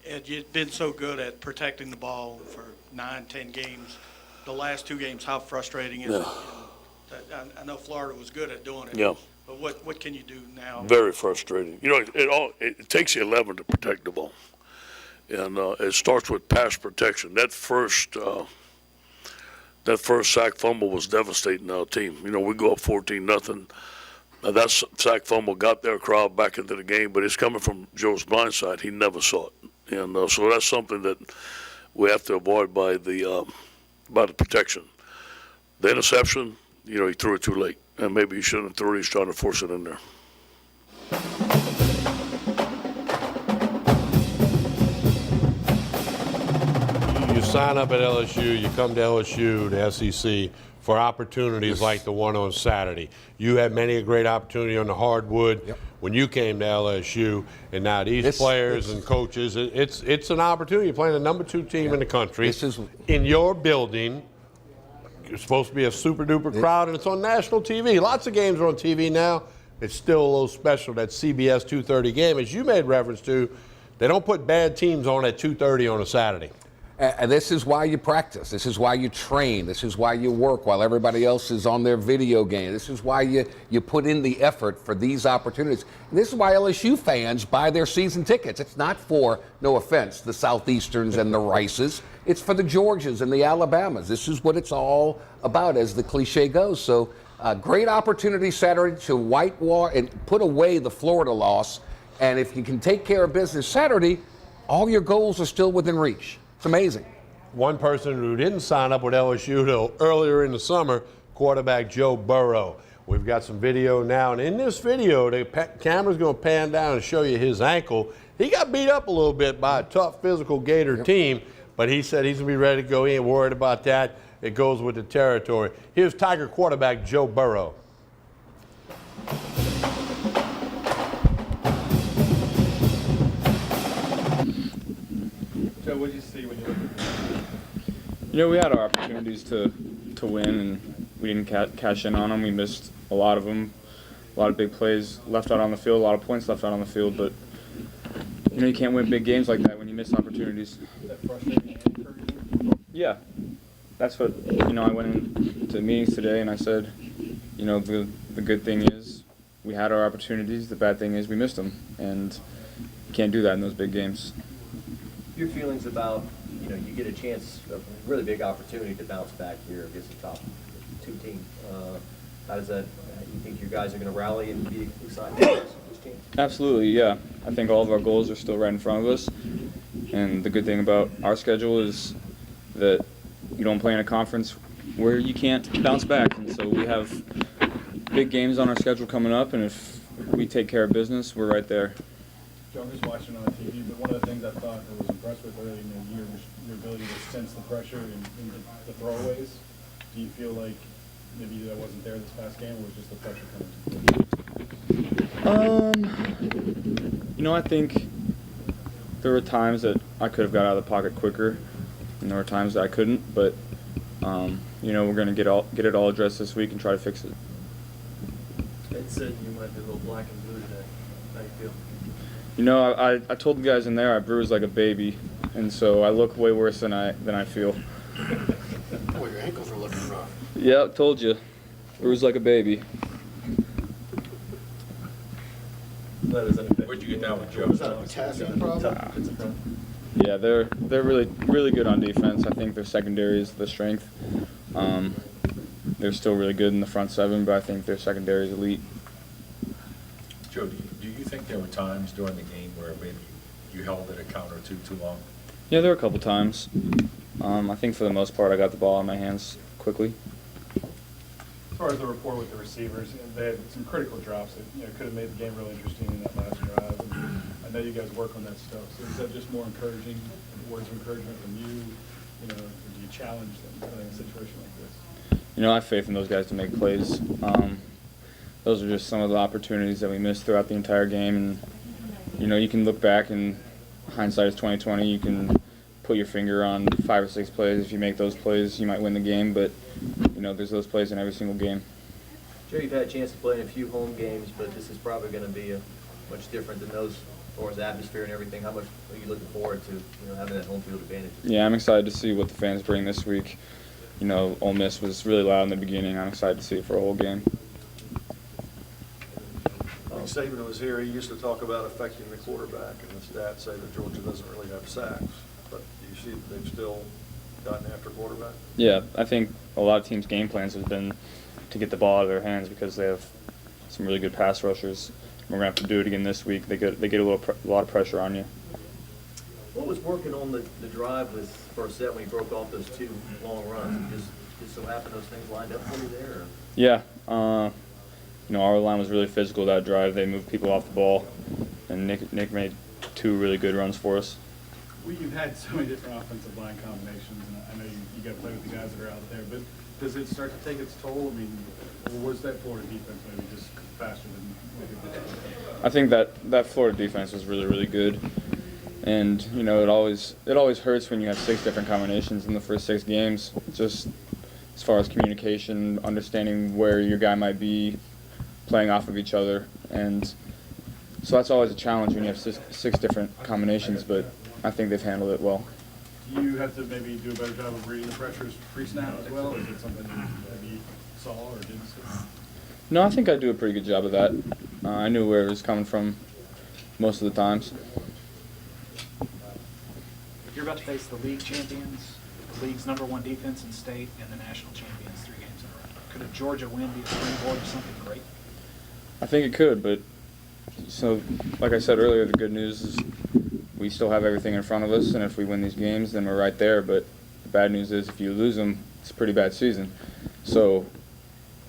Ed, you've been so good at protecting the ball for 9-10 games. The last 2 games, how frustrating is it? I know Florida was good at doing it. Yeah. But what can you do now? Very frustrating. It takes 11 to protect the ball, and it starts with pass protection. That first sack fumble was devastating our team. We go up 14-0. That sack fumble got their crowd back into the game, but it's coming from Joe's blind side. He never saw it, and so that's something that we have to avoid by the protection. The interception, he threw it too late, and maybe he shouldn't have threw it. He's trying to force it in there. You sign up at LSU, you come to LSU, the SEC, for opportunities like the one on Saturday. You had many a great opportunity on the hardwood when you came to LSU, and now these players and coaches, it's an opportunity. You're playing the number 2 team in the country. In your building. It's supposed to be a super-duper crowd, and it's on national TV. Lots of games are on TV now. It's still a little special, that CBS 2:30 game. As you made reference to, they don't put bad teams on at 2:30 on a Saturday. And this is why you practice. This is why you train. This is why you work while everybody else is on their video game. This is why you put in the effort for these opportunities. And this is why LSU fans buy their season tickets. It's not for, no offense, the Southeasterns and the Rices. It's for the Georgias and the Alabamas. This is what it's all about, as the cliche goes. So great opportunity Saturday to whitewash and put away the Florida loss. And if you can take care of business Saturday, all your goals are still within reach. It's amazing. One person who didn't sign up with LSU till earlier in the summer, quarterback Joe Burrow. We've got some video now, and in this video, the camera's going to pan down and show you his ankle. He got beat up a little bit by a tough physical Gator team, but he said he's going to be ready to go. He ain't worried about that. It goes with the territory. Here's Tiger quarterback Joe Burrow. Joe, what did you see when you looked at the we had our opportunities to win, and we didn't cash in on them. We missed a lot of them, a lot of big plays left out on the field, a lot of points left out on the field, but you can't win big games like that when you miss opportunities. Is that frustrating and encouraging? Yeah. That's what, I went into meetings today and I said, the good thing is we had our opportunities. The bad thing is we missed them, and you can't do that in those big games. Your feelings about, you get a chance, a really big opportunity to bounce back here against the top 2 team. How does that, you think your guys are going to rally and be excited about this team? Absolutely, yeah. I think all of our goals are still right in front of us. And the good thing about our schedule is that you don't play in a conference where you can't bounce back. And so we have big games on our schedule coming up, and if we take care of business, we're right there. Joe, I'm just watching on TV, but one of the things I thought I was impressed with early in the year was your ability to sense the pressure in the throwaways. Do you feel like maybe that wasn't there this past game, or was just the pressure coming to I think there were times that I could have got out of the pocket quicker, and there were times that I couldn't. But we're going to get it all addressed this week and try to fix it. Ed said you might be a little black and blue today. How you feel? I told the guys in there I bruise like a baby, and so I look way worse than I feel. Boy, your ankles are looking rough. Yeah, told you, bruise like a baby. Where'd you get that one, Joe? Was that a potassium problem? Yeah, they're really good on defense. I think their secondary is the strength. They're still really good in the front seven, but I think their secondary is elite. Joe, do you think there were times during the game where maybe you held it a count or two too long? Yeah, there were a couple times. I think for the most part I got the ball in my hands quickly. As far as the rapport with the receivers, they had some critical drops that could have made the game really interesting in that last drive. And I know you guys work on that stuff. So is that just more encouraging, words of encouragement from you? Or do you challenge them in a situation like this? I have faith in those guys to make plays. Those are just some of the opportunities that we missed throughout the entire game. And you can look back, and hindsight is 20/20. You can put your finger on 5 or 6 plays. If you make those plays, you might win the game. But there's those plays in every single game. Joe, you've had a chance to play in a few home games, but this is probably going to be much different than those, as far as atmosphere and everything. How much are you looking forward to having that home field advantage? Yeah, I'm excited to see what the fans bring this week. Ole Miss was really loud in the beginning. I'm excited to see it for a whole game. When Saban was here, he used to talk about affecting the quarterback, and the stats say that Georgia doesn't really have sacks. But do you see that they've still gotten after quarterback? Yeah, I think a lot of teams' game plans has been to get the ball out of their hands because they have some really good pass rushers. We're gonna have to do it again this week. They get a lot of pressure on you. What was working on the drive with first set when you broke off those 2 long runs? Just so happened those things lined up for you there? Or? Yeah, our line was really physical that drive. They moved people off the ball, and Nick made 2 really good runs for us. You've had so many different offensive line combinations, and I know you got to play with the guys that are out there, but does it start to take its toll? I mean, or was that Florida defense maybe just faster than what you did? I think that Florida defense was really, really good. And, it always hurts when you have 6 different combinations in the first 6 games, just as far as communication, understanding where your guy might be, playing off of each other. And so that's always a challenge when you have 6 different combinations, but I think they've handled it well. Do you have to maybe do a better job of reading the pressures pre-snap as well? Is it something maybe you saw or didn't see? No, I think I do a pretty good job of that. I knew where it was coming from most of the times. You're about to face the league champions, the league's #1 defense in state, and the national champions 3 games in a row. Could a Georgia win be a springboard to something great? I think it could, but like I said earlier, the good news is we still have everything in front of us, and if we win these games, then we're right there. But the bad news is if you lose them, it's a pretty bad season. So,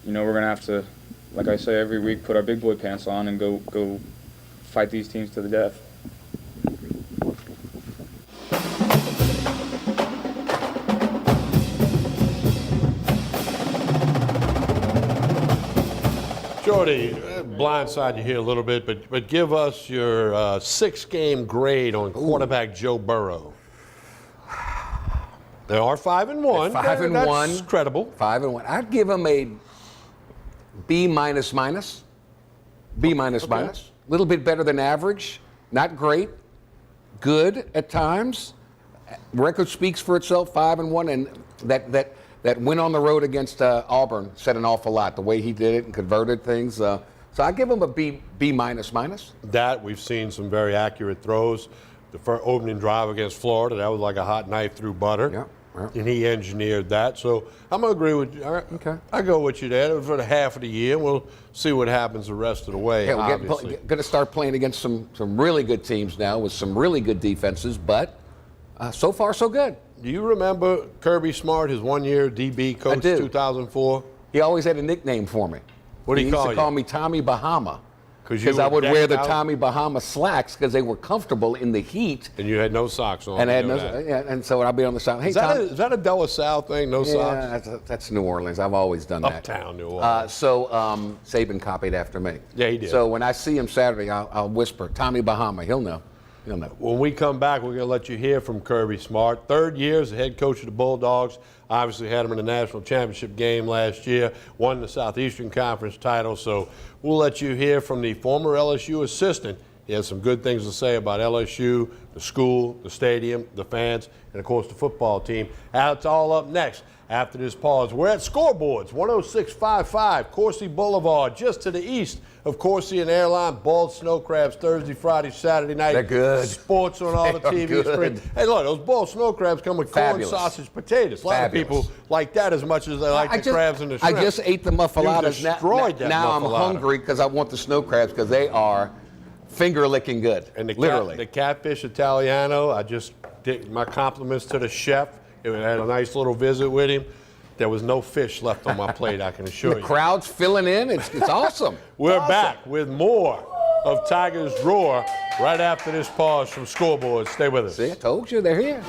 we're going to have to, like I say every week, put our big boy pants on and go fight these teams to the death. Jordy, blindside you here a little bit, but give us your 6-game grade on quarterback Joe Burrow. They are 5-1. 5-1. That's credible. 5-1. I'd give him a B minus. B minus. A little bit better than average. Not great. Good at times. Record speaks for itself. 5-1, and that win on the road against Auburn said an awful lot. The way he did it and converted things. So I give him a B minus. That we've seen some very accurate throws. The first opening drive against Florida, that was like a hot knife through butter. Yeah. And he engineered that. So I'm going to agree with you. Okay. I go with you there. It was for the half of the year. We'll see what happens the rest of the way, Yeah, we're obviously. going to start playing against some really good teams now with some really good defenses, but so far so good. Do you remember Kirby Smart, his 1-year DB coach, 2004? He always had a nickname for me. What did he call used you? to call me Tommy Bahama. because I would wear the decked out. Tommy Bahama slacks because they were comfortable in the heat. And you had no socks on. And I had you know no, that. yeah, and so I'd be on the side. Hey, Is that, Tom. is that a De La Salle thing? No Yeah, socks? that's New Orleans. I've always done that. Uptown New Orleans. Saban copied after me. Yeah, he did. So when I see him Saturday, I'll whisper, Tommy Bahama. He'll know. He'll know. When we come back, we're going to let you hear from Kirby Smart. 3rd year as the head coach of the Bulldogs. Obviously had him in the national championship game last year. Won the Southeastern Conference title. So we'll let you hear from the former LSU assistant. He has some good things to say about LSU, the school, the stadium, the fans, and, of course, the football team. It's all up next after this pause. We're at Scoreboards, 10655 Coursey Boulevard, just to the east of Coursey and Airline. Bald snow crabs Thursday, Friday, Saturday night. They're good. Sports on all the They are TV good. screens. Hey, look, those bald snow crabs come with Fabulous. corn, sausage, potatoes. A lot Fabulous. of people like that as much as they like the crabs and the shrimp. I just ate the muffaladas. You destroyed that now I'm muffalata. hungry because I want the snow crabs because they are finger-licking good, And the literally. the catfish Italiano, I just did my compliments to the chef. I had a nice little visit with him. There was no fish left on my plate, I can assure The you. crowd's filling in. It's awesome. We're back with more of Tiger's Roar right after this pause from Scoreboard. Stay with us. See, I told you, they're here.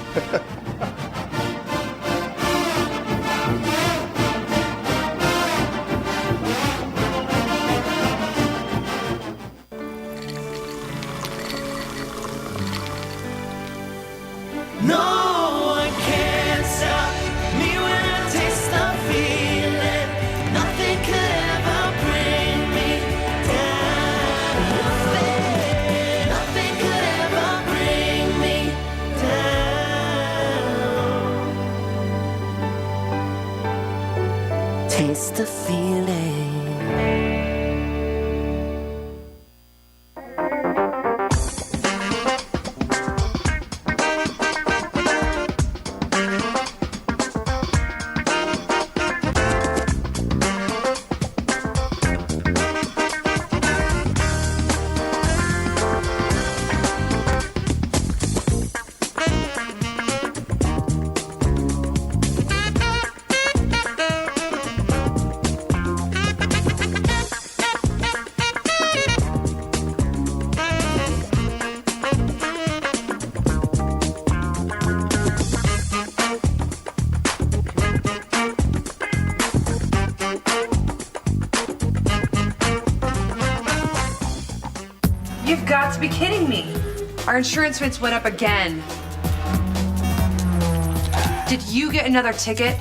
No one can stop me when I taste the feeling. Nothing could ever bring me down. Nothing could ever bring me down. Taste the feeling. You've got to be kidding me. Our insurance rates went up again. Did you get another ticket?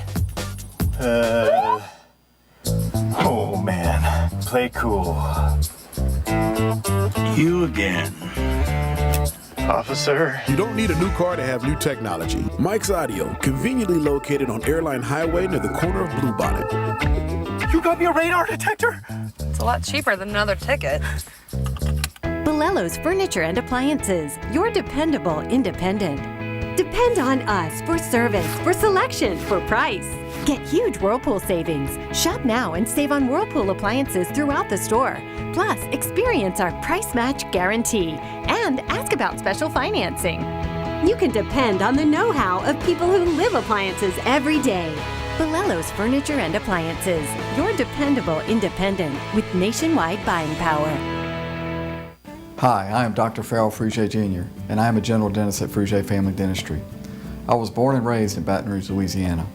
Oh man, play cool. You again. Officer. You don't need a new car to have new technology. Mike's Audio, conveniently located on Airline Highway near the corner of Bluebonnet. You got me a radar detector? It's a lot cheaper than another ticket. Bolello's Furniture and Appliances, your dependable independent. Depend on us for service, for selection, for price. Get huge Whirlpool savings. Shop now and save on Whirlpool appliances throughout the store. Plus, experience our price match guarantee and ask about special financing. You can depend on the know-how of people who live appliances every day. Bolello's Furniture and Appliances, your dependable independent with nationwide buying power. Hi, I am Dr. Farrell Frugier Jr., and I am a general dentist at Frugier Family Dentistry. I was born and raised in Baton Rouge, Louisiana.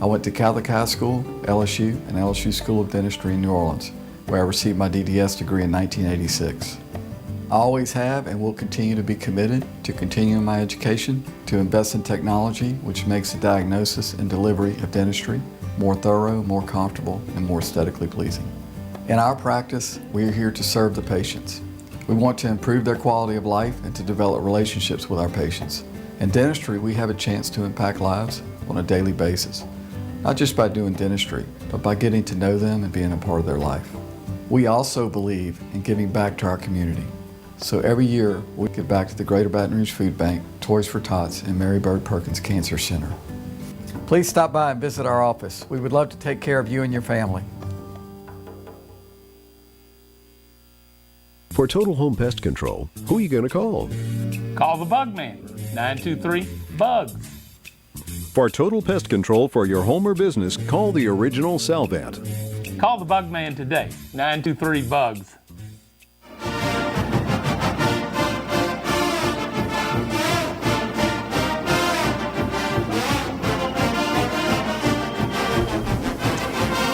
I went to Catholic High School, LSU, and LSU School of Dentistry in New Orleans, where I received my DDS degree in 1986. I always have and will continue to be committed to continuing my education, to invest in technology which makes the diagnosis and delivery of dentistry more thorough, more comfortable, and more aesthetically pleasing. In our practice, we are here to serve the patients. We want to improve their quality of life and to develop relationships with our patients. In dentistry, we have a chance to impact lives on a daily basis, not just by doing dentistry, but by getting to know them and being a part of their life. We also believe in giving back to our community. So every year, we give back to the Greater Baton Rouge Food Bank, Toys for Tots, and Mary Bird Perkins Cancer Center. Please stop by and visit our office. We would love to take care of you and your family. For total home pest control, who are you going to call? Call the Bug Man, 923-BUGS. For total pest control for your home or business, call the original Salvant. Call the Bug Man today, 923-BUGS.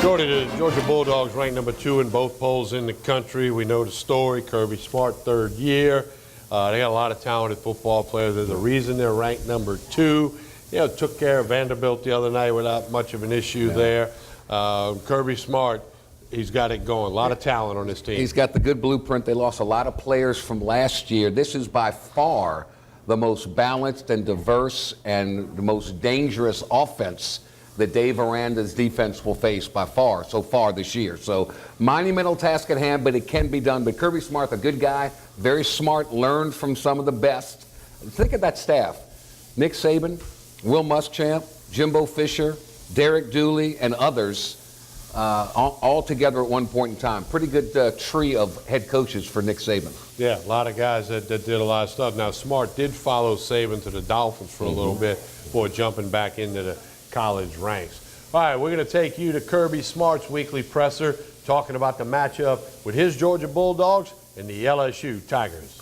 Shorty, the Georgia Bulldogs ranked number 2 in both polls in the country. We know the story. Kirby Smart, third year. They got a lot of talented football players. There's a reason they're ranked number 2. Took care of Vanderbilt the other night without much of an issue there. Kirby Smart, he's got it going. A lot of talent on this team. He's got the good blueprint. They lost a lot of players from last year. This is by far the most balanced and diverse and the most dangerous offense that Dave Aranda's defense will face by far so far this year. So monumental task at hand, but it can be done. But Kirby Smart, a good guy, very smart, learned from some of the best. Think of that staff. Nick Saban, Will Muschamp, Jimbo Fisher, Derek Dooley, and others all together at one point in time. Pretty good tree of head coaches for Nick Saban. Yeah, a lot of guys that did a lot of stuff. Now, Smart did follow Saban to the Dolphins for a little bit before jumping back into the college ranks. All right, we're going to take you to Kirby Smart's weekly presser, talking about the matchup with his Georgia Bulldogs and the LSU Tigers.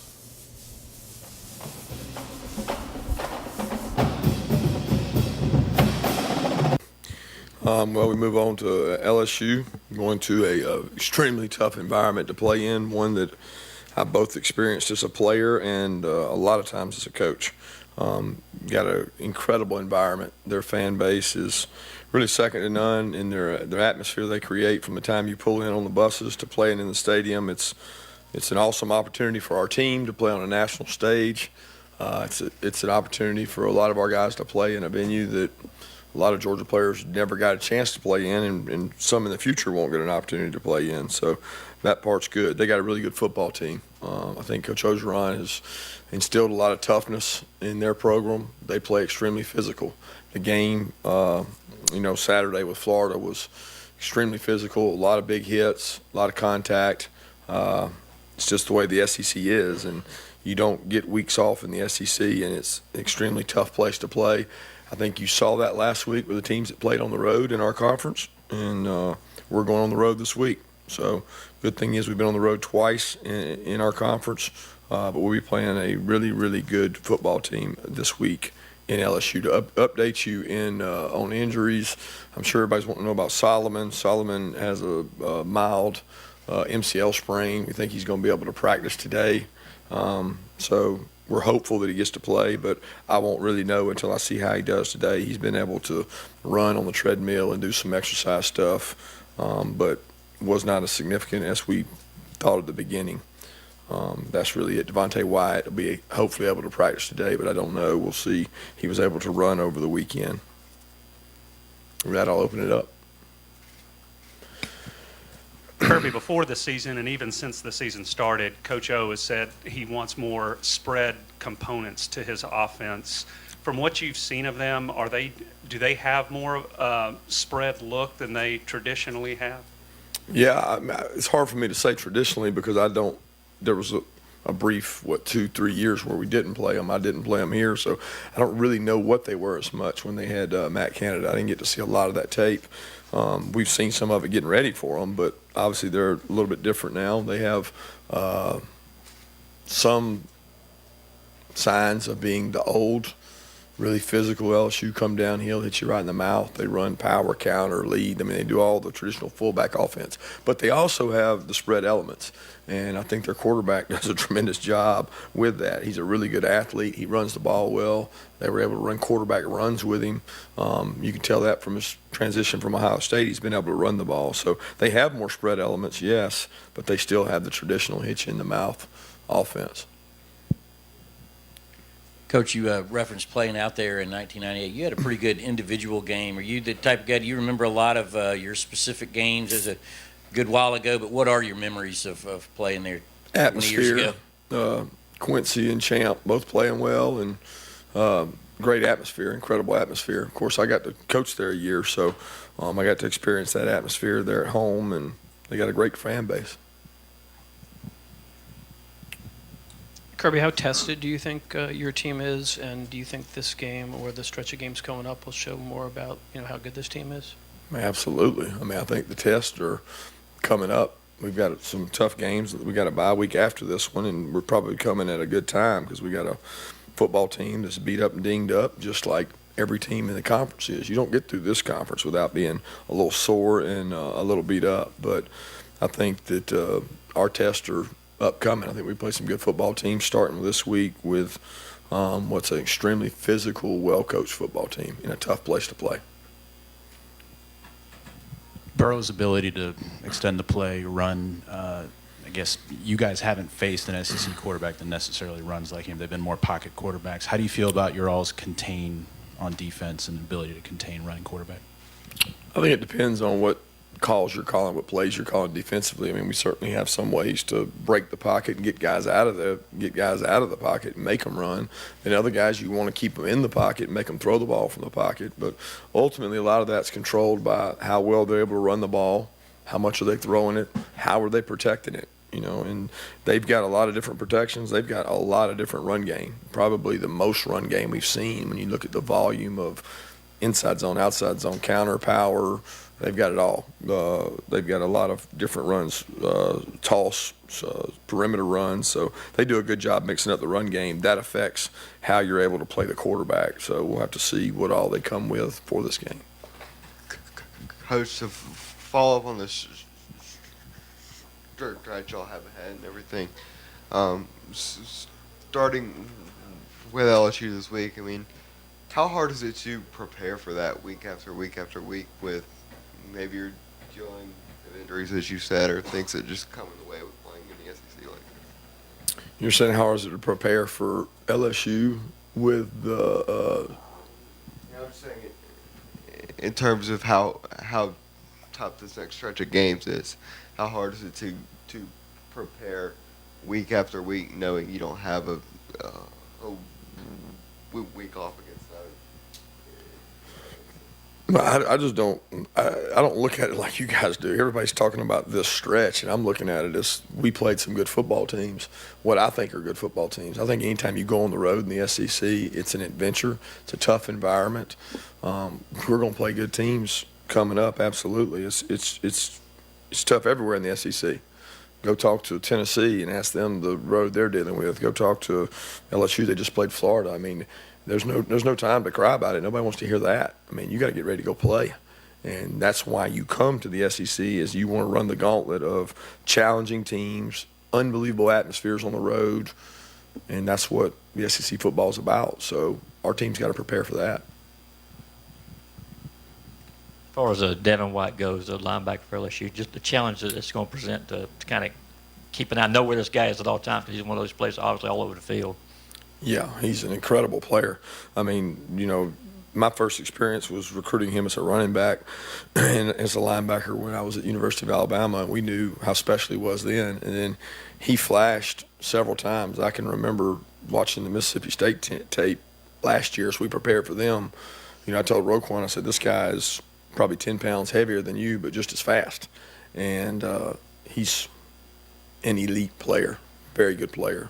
Well, we move on to LSU, going to a extremely tough environment to play in, one that I both experienced as a player and a lot of times as a coach. Got an incredible environment. Their fan base is really second to none in their atmosphere they create from the time you pull in on the buses to playing in the stadium. It's an awesome opportunity for our team to play on a national stage. It's an opportunity for a lot of our guys to play in a venue that a lot of Georgia players never got a chance to play in, and some in the future won't get an opportunity to play in. So that part's good. They got a really good football team. I think Coach Orgeron has instilled a lot of toughness in their program. They play extremely physical. The game, Saturday with Florida was extremely physical, a lot of big hits, a lot of contact. It's just the way the SEC is, and you don't get weeks off in the SEC, and it's an extremely tough place to play. I think you saw that last week with the teams that played on the road in our conference, and we're going on the road this week. So good thing is we've been on the road twice in our conference, but we'll be playing a really, really good football team this week in LSU. To update you on injuries, I'm sure everybody's wanting to know about Solomon. Solomon has a mild MCL sprain. We think he's going to be able to practice today. So we're hopeful that he gets to play, but I won't really know until I see how he does today. He's been able to run on the treadmill and do some exercise stuff, but was not as significant as we thought at the beginning. That's really it. Devontae Wyatt will be hopefully able to practice today, but I don't know. We'll see. He was able to run over the weekend. With that, I'll open it up. Kirby, before the season and even since the season started, Coach O has said he wants more spread components to his offense. From what you've seen of them, do they have more spread look than they traditionally have? Yeah, it's hard for me to say traditionally because there was a brief, 2-3 years where we didn't play them. I didn't play them here, so I don't really know what they were as much when they had Matt Canada. I didn't get to see a lot of that tape. We've seen some of it getting ready for them, but obviously they're a little bit different now. They have some signs of being the old, really physical LSU, come downhill, hit you right in the mouth. They run power, counter, lead. I mean, they do all the traditional fullback offense. But they also have the spread elements, and I think their quarterback does a tremendous job with that. He's a really good athlete. He runs the ball well. They were able to run quarterback runs with him. You can tell that from his transition from Ohio State. He's been able to run the ball. So they have more spread elements, yes, but they still have the traditional hit you in the mouth offense. Coach, you referenced playing out there in 1998. You had a pretty good individual game. Are you the type of guy, do you remember a lot of your specific games as a good while ago, but what are your memories of playing there many years ago? Quincy and Champ both playing well, and great atmosphere, incredible atmosphere. Of course, I got to coach there a year, so I got to experience that atmosphere there at home, and they got a great fan base. Kirby, how tested do you think your team is, and do you think this game or the stretch of games coming up will show more about how good this team is? Absolutely. I mean, I think the tests are coming up. We've got some tough games. We got a bye week after this one, and we're probably coming at a good time because we got a football team that's beat up and dinged up, just like every team in the conference is. You don't get through this conference without being a little sore and a little beat up. But I think that our tests are upcoming. I think we play some good football teams starting this week with what's an extremely physical, well-coached football team in a tough place to play. Burrow's ability to extend the play, run, I guess you guys haven't faced an SEC quarterback that necessarily runs like him. They've been more pocket quarterbacks. How do you feel about your all's contain on defense and ability to contain running quarterback? I think it depends on what calls you're calling, what plays you're calling defensively. I mean, we certainly have some ways to break the pocket and get guys out of the pocket and make them run. And other guys, you want to keep them in the pocket and make them throw the ball from the pocket. But ultimately, a lot of that's controlled by how well they're able to run the ball, how much are they throwing it, how are they protecting it. And they've got a lot of different protections. They've got a lot of different run game, probably the most run game we've seen when you look at the volume of inside zone, outside zone, counter, power. They've got it all. They've got a lot of different runs, toss, perimeter runs. So they do a good job mixing up the run game. That affects how you're able to play the quarterback. So we'll have to see what all they come with for this game. Coach, to follow up on this stretch y'all have ahead and everything, starting with LSU this week, I mean, how hard is it to prepare for that week after week after week with maybe you're dealing with injuries, as you said, or things that just come in the way with playing in the SEC like this? You're saying how hard is it to prepare for LSU with the I'm just saying it in terms of how tough this next stretch of games is. How hard is it to prepare week after week, knowing you don't have a week off against that? I just don't. I don't look at it like you guys do. Everybody's talking about this stretch, and I'm looking at it as we played some good football teams. What I think are good football teams. I think anytime you go on the road in the SEC, it's an adventure. It's a tough environment. We're going to play good teams coming up. Absolutely, it's tough everywhere in the SEC. Go talk to Tennessee and ask them the road they're dealing with. Go talk to LSU. They just played Florida. I mean, there's no time to cry about it. Nobody wants to hear that. I mean, you got to get ready to go play. And that's why you come to the SEC, is you want to run the gauntlet of challenging teams, unbelievable atmospheres on the road, and that's what the SEC football is about. So our team's got to prepare for that. As far as Devin White goes, the linebacker for LSU, just the challenge that it's going to present to kind of keep an eye, know where this guy is at all times, because he's one of those players obviously all over the field. Yeah, he's an incredible player. I mean, my first experience was recruiting him as a running back and as a linebacker when I was at University of Alabama, and we knew how special he was then. And then he flashed several times. I can remember watching the Mississippi State tape last year as we prepared for them. I told Roquan, I said, this guy is probably 10 pounds heavier than you, but just as fast. And he's an elite player, very good player,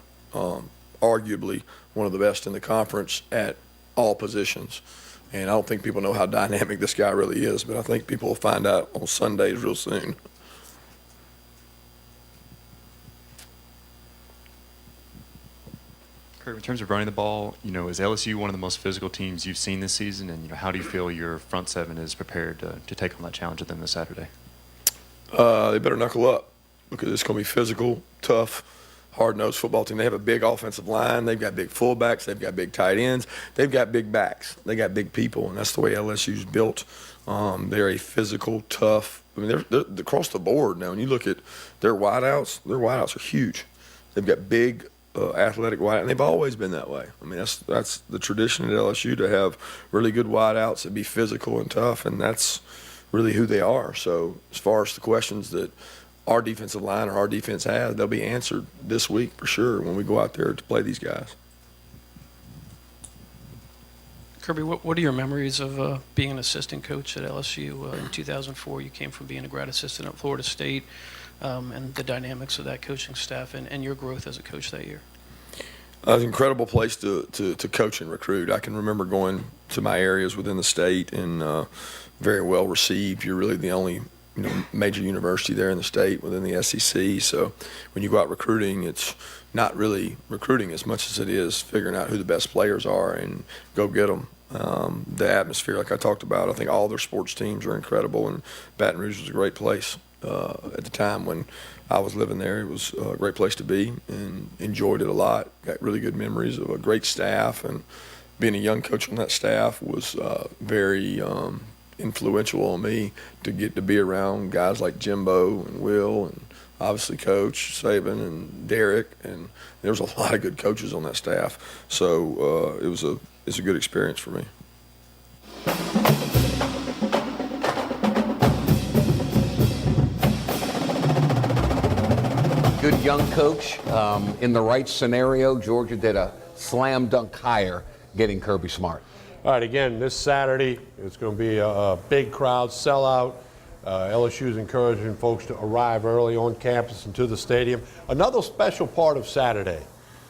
arguably one of the best in the conference at all positions. And I don't think people know how dynamic this guy really is, but I think people will find out on Sundays real soon. Kurt, in terms of running the ball, is LSU one of the most physical teams you've seen this season? And, how do you feel your front seven is prepared to take on that challenge with them this Saturday? They better knuckle up, because it's going to be physical, tough, hard-nosed football team. They have a big offensive line. They've got big fullbacks. They've got big tight ends. They've got big backs. They got big people, and that's the way LSU's built. They're a physical, tough. I mean, they're across the board now. When you look at their wideouts are huge. They've got big, athletic wideouts, and they've always been that way. I mean, that's the tradition at LSU, to have really good wideouts and be physical and tough, and that's really who they are. So as far as the questions that our defensive line or our defense has, they'll be answered this week for sure when we go out there to play these guys. Kirby, what are your memories of being an assistant coach at LSU in 2004? You came from being a grad assistant at Florida State, and the dynamics of that coaching staff and your growth as a coach that year. It was an incredible place to coach and recruit. I can remember going to my areas within the state and very well received. You're really the only major university there in the state within the SEC. So when you go out recruiting, it's not really recruiting as much as it is figuring out who the best players are and go get them. The atmosphere, like I talked about, I think all their sports teams are incredible, and Baton Rouge was a great place at the time when I was living there. It was a great place to be and enjoyed it a lot. Got really good memories of a great staff, and being a young coach on that staff was very influential on me to get to be around guys like Jimbo and Will and obviously Coach Saban and Derek, and there was a lot of good coaches on that staff. So it's a good experience for me. Good young coach. In the right scenario, Georgia did a slam dunk hire getting Kirby Smart. All right, again, this Saturday, it's going to be a big crowd, sellout. LSU is encouraging folks to arrive early on campus and to the stadium. Another special part of Saturday.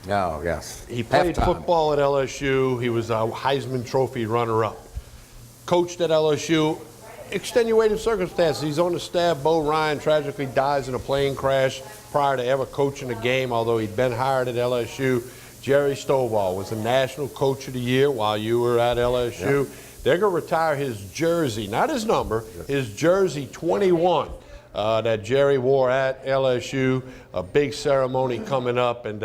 Oh, yes. He played football at LSU. He was a Heisman Trophy runner-up. Coached at LSU. Extenuating circumstances. He's on the staff. Bo Ryan tragically dies in a plane crash prior to ever coaching a game, although he'd been hired at LSU. Jerry Stovall was the National Coach of the Year while you were at LSU. Yeah. They're going to retire his jersey, not his number, his jersey 21 that Jerry wore at LSU. A big ceremony coming up, and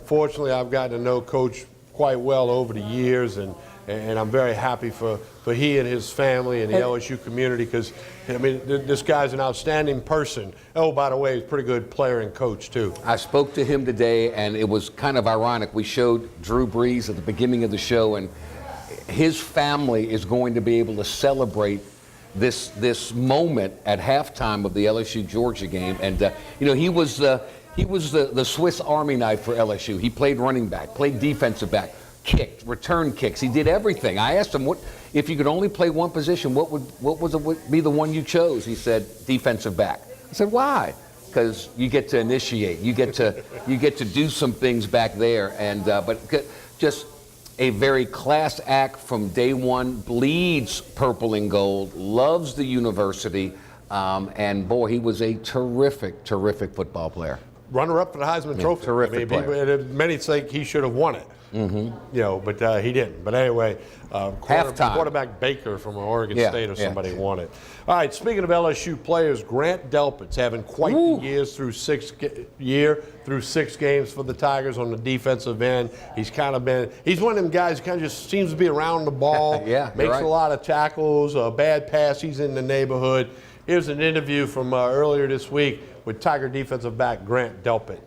fortunately I've gotten to know Coach quite well over the years, and I'm very happy for he and his family and the LSU community, because, I mean, this guy's an outstanding person. Oh, by the way, he's a pretty good player and coach, too. I spoke to him today, and it was kind of ironic. We showed Drew Brees at the beginning of the show, and his family is going to be able to celebrate this moment at halftime of the LSU-Georgia game. And, he was the Swiss Army knife for LSU. He played running back, played defensive back, kicked, returned kicks. He did everything. I asked him, if you could only play one position, what would be the one you chose? He said, defensive back. I said, why? Because you get to initiate. You get to do some things back there. And but just a very class act from day one. Bleeds purple and gold. Loves the university. And boy, he was a terrific football player. Runner-up for the Heisman Trophy. Terrific player. Many think he should have won it. Mm-hmm. But he didn't. But anyway, quarterback Baker from Oregon State or somebody won it. All right, speaking of LSU players, Grant Delpit's having quite the year through 6 games for the Tigers on the defensive end. He's one of them guys who kind of just seems to be around the ball, makes a lot of tackles, a bad pass, he's in the neighborhood. Here's an interview from earlier this week with Tiger defensive back Grant Delpit.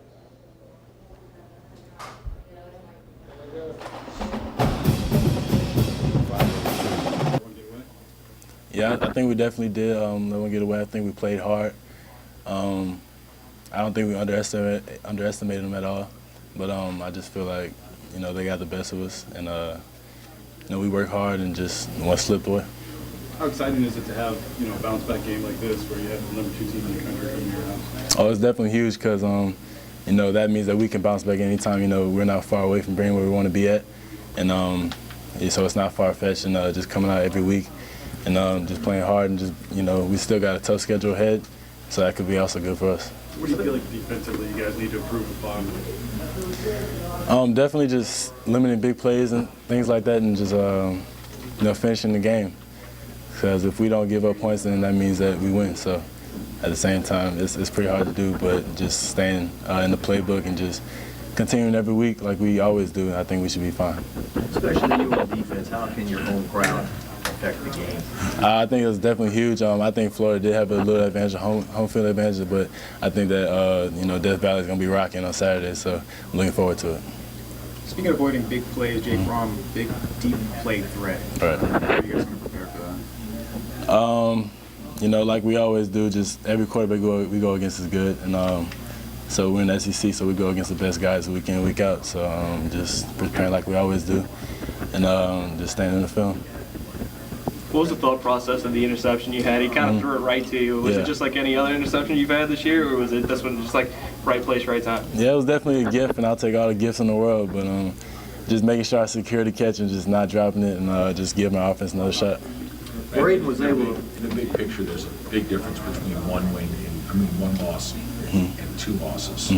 Yeah, I think we definitely did let one get away. I think we played hard. I don't think we underestimated them at all. But I just feel like, they got the best of us. And, we worked hard and just one slipped away. How exciting is it to have, a bounce-back game like this where you have the number 2 team in the country coming to your house? Oh, it's definitely huge because, that means that we can bounce back anytime. We're not far away from being where we want to be at. And so it's not far-fetched and just coming out every week. And just playing hard and just, we still got a tough schedule ahead, so that could be also good for us. What do you feel like defensively you guys need to improve upon? Definitely just limiting big plays and things like that and just, finishing the game. Because if we don't give up points, then that means that we win. So at the same time, it's pretty hard to do, but just staying in the playbook and just continuing every week like we always do, I think we should be fine. Especially you on defense, how can your home crowd affect the game? I think it was definitely huge. I think Florida did have a little advantage, home field advantage, but I think that Death Valley is going to be rocking on Saturday, so I'm looking forward to it. Speaking of avoiding big plays, Jake Fromm, big deep play threat. Right. How are you guys going to prepare for that? Like we always do, just every quarterback we go against is good, and so we're in the SEC, so we go against the best guys week in, week out. So just preparing like we always do, and just staying in the film. What was the thought process of the interception you had? He kind of threw it right to you. Was it just like any other interception you've had this year, or was it this one just like right place, right time? Yeah, it was definitely a gift, and I'll take all the gifts in the world, but just making sure I secure the catch and just not dropping it and just give my offense another shot. Braden was able to, in the big picture, there's a big difference between one loss and two losses.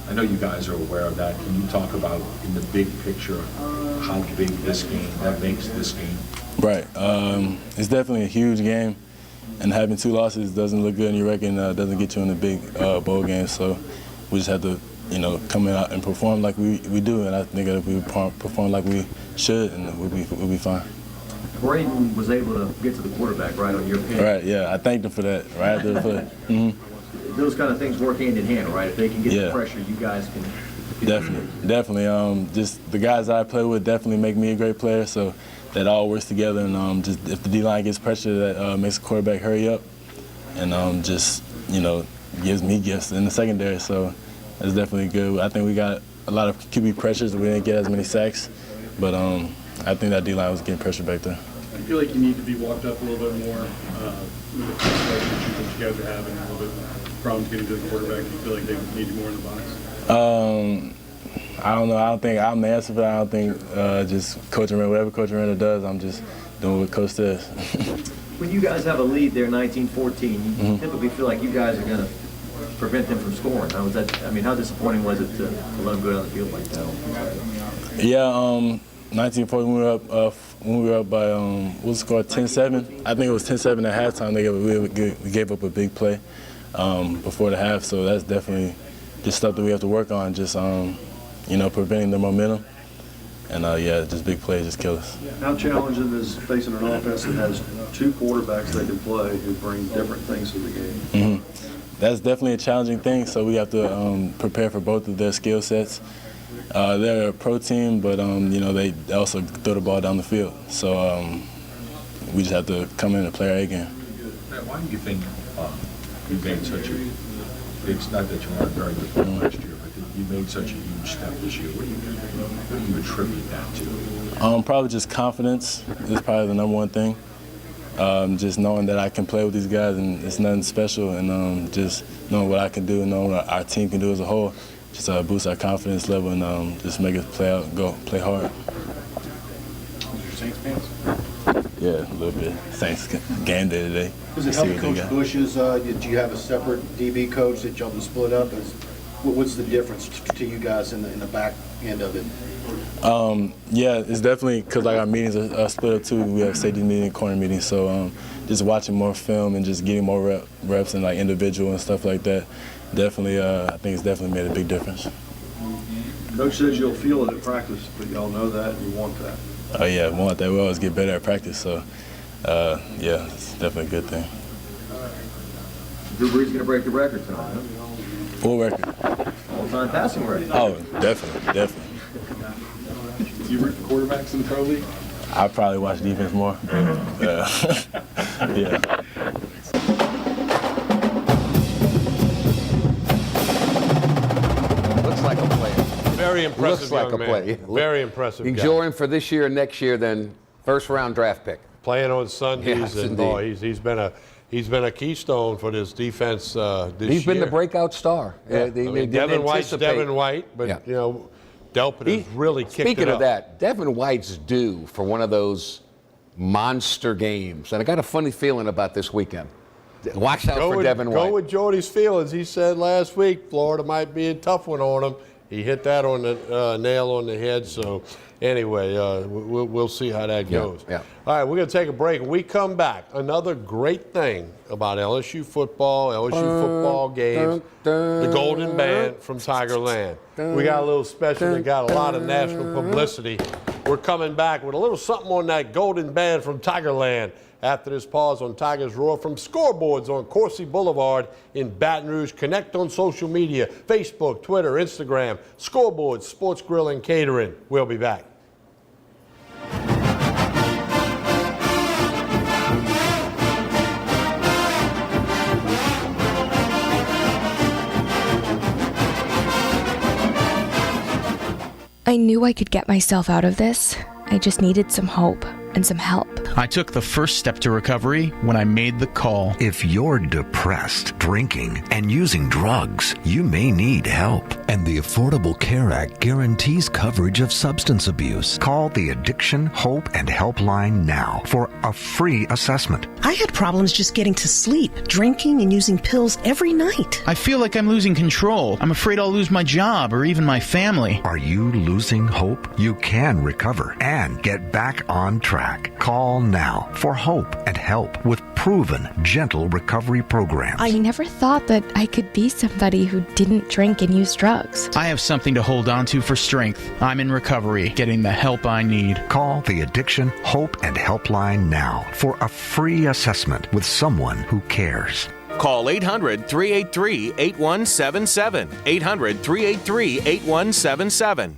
I know you guys are aware of that. Can you talk about, in the big picture, how big that makes this game? Right. It's definitely a huge game, and having two losses doesn't look good in your record and doesn't get you in the big bowl game. So we just have to, come out and perform like we do, and I think that if we perform like we should, and we'll be fine. Braden was able to get to the quarterback right on your pitch. Right, yeah, I thanked him for that, right after the play. Those kind of things work hand in hand, right? If they can get the pressure, you guys can. Definitely. Just the guys I play with definitely make me a great player, so that all works together. And just if the D-line gets pressure, that makes the quarterback hurry up, and gives me gifts in the secondary. So that's definitely good. I think we got a lot of QB pressures. We didn't get as many sacks, but I think that D-line was getting pressure back there. I feel like you need to be walked up a little bit more with the issues that you guys are having, a little bit problems getting to the quarterback. Do you feel like they need you more in the box? I don't know. I don't think I'm the answer for that. I don't think just Coach Aranda, whatever Coach Aranda does, I'm just doing what Coach does. When you guys have a lead there, 19-14, you typically feel like you guys are going to prevent them from scoring. How was that? How disappointing was it to let them go down the field like that? Yeah, 19-14, when we were up by, what was the score, 10-7? I think it was 10-7 at halftime. We gave up a big play before the half, so that's definitely just stuff that we have to work on, just, preventing the momentum. And, just big plays just kill us. How challenging is facing an offense that has two quarterbacks that can play who bring different things to the game? That's definitely a challenging thing, so we have to prepare for both of their skill sets. They're a pro team, but they also throw the ball down the field. So we just have to come in and play our A game. Why do you think you made such a big, not that you weren't very good player last year, but that you made such a huge step this year? What do you attribute that to? Probably just confidence is probably the number one thing. Just knowing that I can play with these guys and it's nothing special, and just knowing what I can do and knowing what our team can do as a whole. Just boost our confidence level and just make us play out, play hard. Was your Saints fans? Yeah, a little bit. Saints game day today. Was it helping Coach Bush's? Did you have a separate DB coach that y'all just split up? What's the difference to you guys in the back end of it? Yeah, it's definitely because our meetings are split up too. We have safety meeting, corner meetings. So just watching more film and just getting more reps and like individual and stuff like that. Definitely, I think it's definitely made a big difference. Coach says you'll feel it at practice, but y'all know that and you want that. Oh yeah, we want that. We always get better at practice, so yeah, it's definitely a good thing. Drew Brees going to break the record tonight, huh? Full record. All-time passing record. Oh, definitely. Do you root for quarterbacks in the pro league? I probably watch defense more. Yeah. Like a player. Very impressive. Looks like young a man. player. Very impressive. Enjoy guy. him for this year and next year, then first-round draft pick. Playing on Sundays, Yes, and he's been a keystone for this defense this year. He's been the breakout star. Yeah. Devin White's Devin White, but Delpit has really kicked it up. Speaking of that, Devin White's due for one of those monster games, and I got a funny feeling about this weekend. Watch out for Devin White. Go with Jordy's feelings. He said last week Florida might be a tough one on him. He hit that on the nail on the head. So anyway, we'll see how that goes. Yeah. All right, we're going to take a break. When we come back, another great thing about LSU football games, the Golden Band from Tigerland. We got a little special that got a lot of national publicity. We're coming back with a little something on that Golden Band from Tigerland after this pause on Tigers Roar from Scoreboards on Coursey Boulevard in Baton Rouge. Connect on social media, Facebook, Twitter, Instagram, Scoreboards, Sports Grill and Catering. We'll be back. I knew I could get myself out of this. I just needed some hope. and some help. I took the first step to recovery when I made the call. If you're depressed, drinking, and using drugs, you may need help. And the Affordable Care Act guarantees coverage of substance abuse. Call the Addiction, Hope, and Helpline now for a free assessment. I had problems just getting to sleep, drinking and using pills every night. I feel like I'm losing control. I'm afraid I'll lose my job or even my family. Are you losing hope? You can recover and get back on track. Call now for hope and help with proven, gentle recovery programs. I never thought that I could be somebody who didn't drink and use drugs. I have something to hold on to for strength. I'm in recovery, getting the help I need. Call the Addiction, Hope, and Helpline now for a free assessment with someone who cares. Call 800-383-8177. 800-383-8177.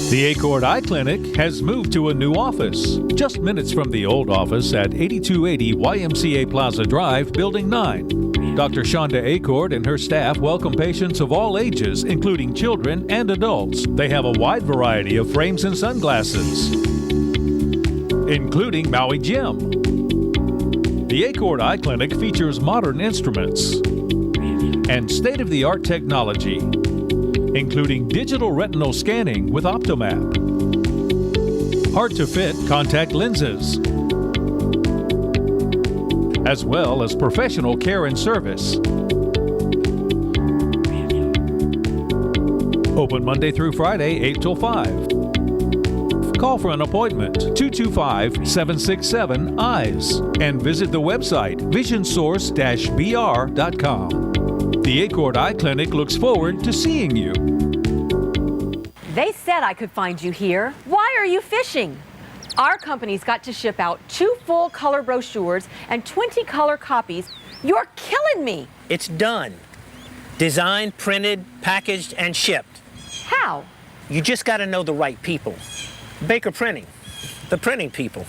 The Acord Eye Clinic has moved to a new office, just minutes from the old office at 8280 YMCA Plaza Drive, Building 9. Dr. Shonda Acord and her staff welcome patients of all ages, including children and adults. They have a wide variety of frames and sunglasses, including Maui Jim. The Acord Eye Clinic features modern instruments and state-of-the-art technology, including digital retinal scanning with Optomap, hard-to-fit contact lenses, as well as professional care and service. Open Monday through Friday, 8 till 5. Call for an appointment, 225-767-EYES, and visit the website, visionsource-br.com. The Acord Eye Clinic looks forward to seeing you. They said I could find you here. Why are you fishing? Our company's got to ship out 2 full color brochures and 20 color copies. You're killing me. It's done. Designed, printed, packaged, and shipped. How? You just got to know the right people. Baker Printing, the printing people.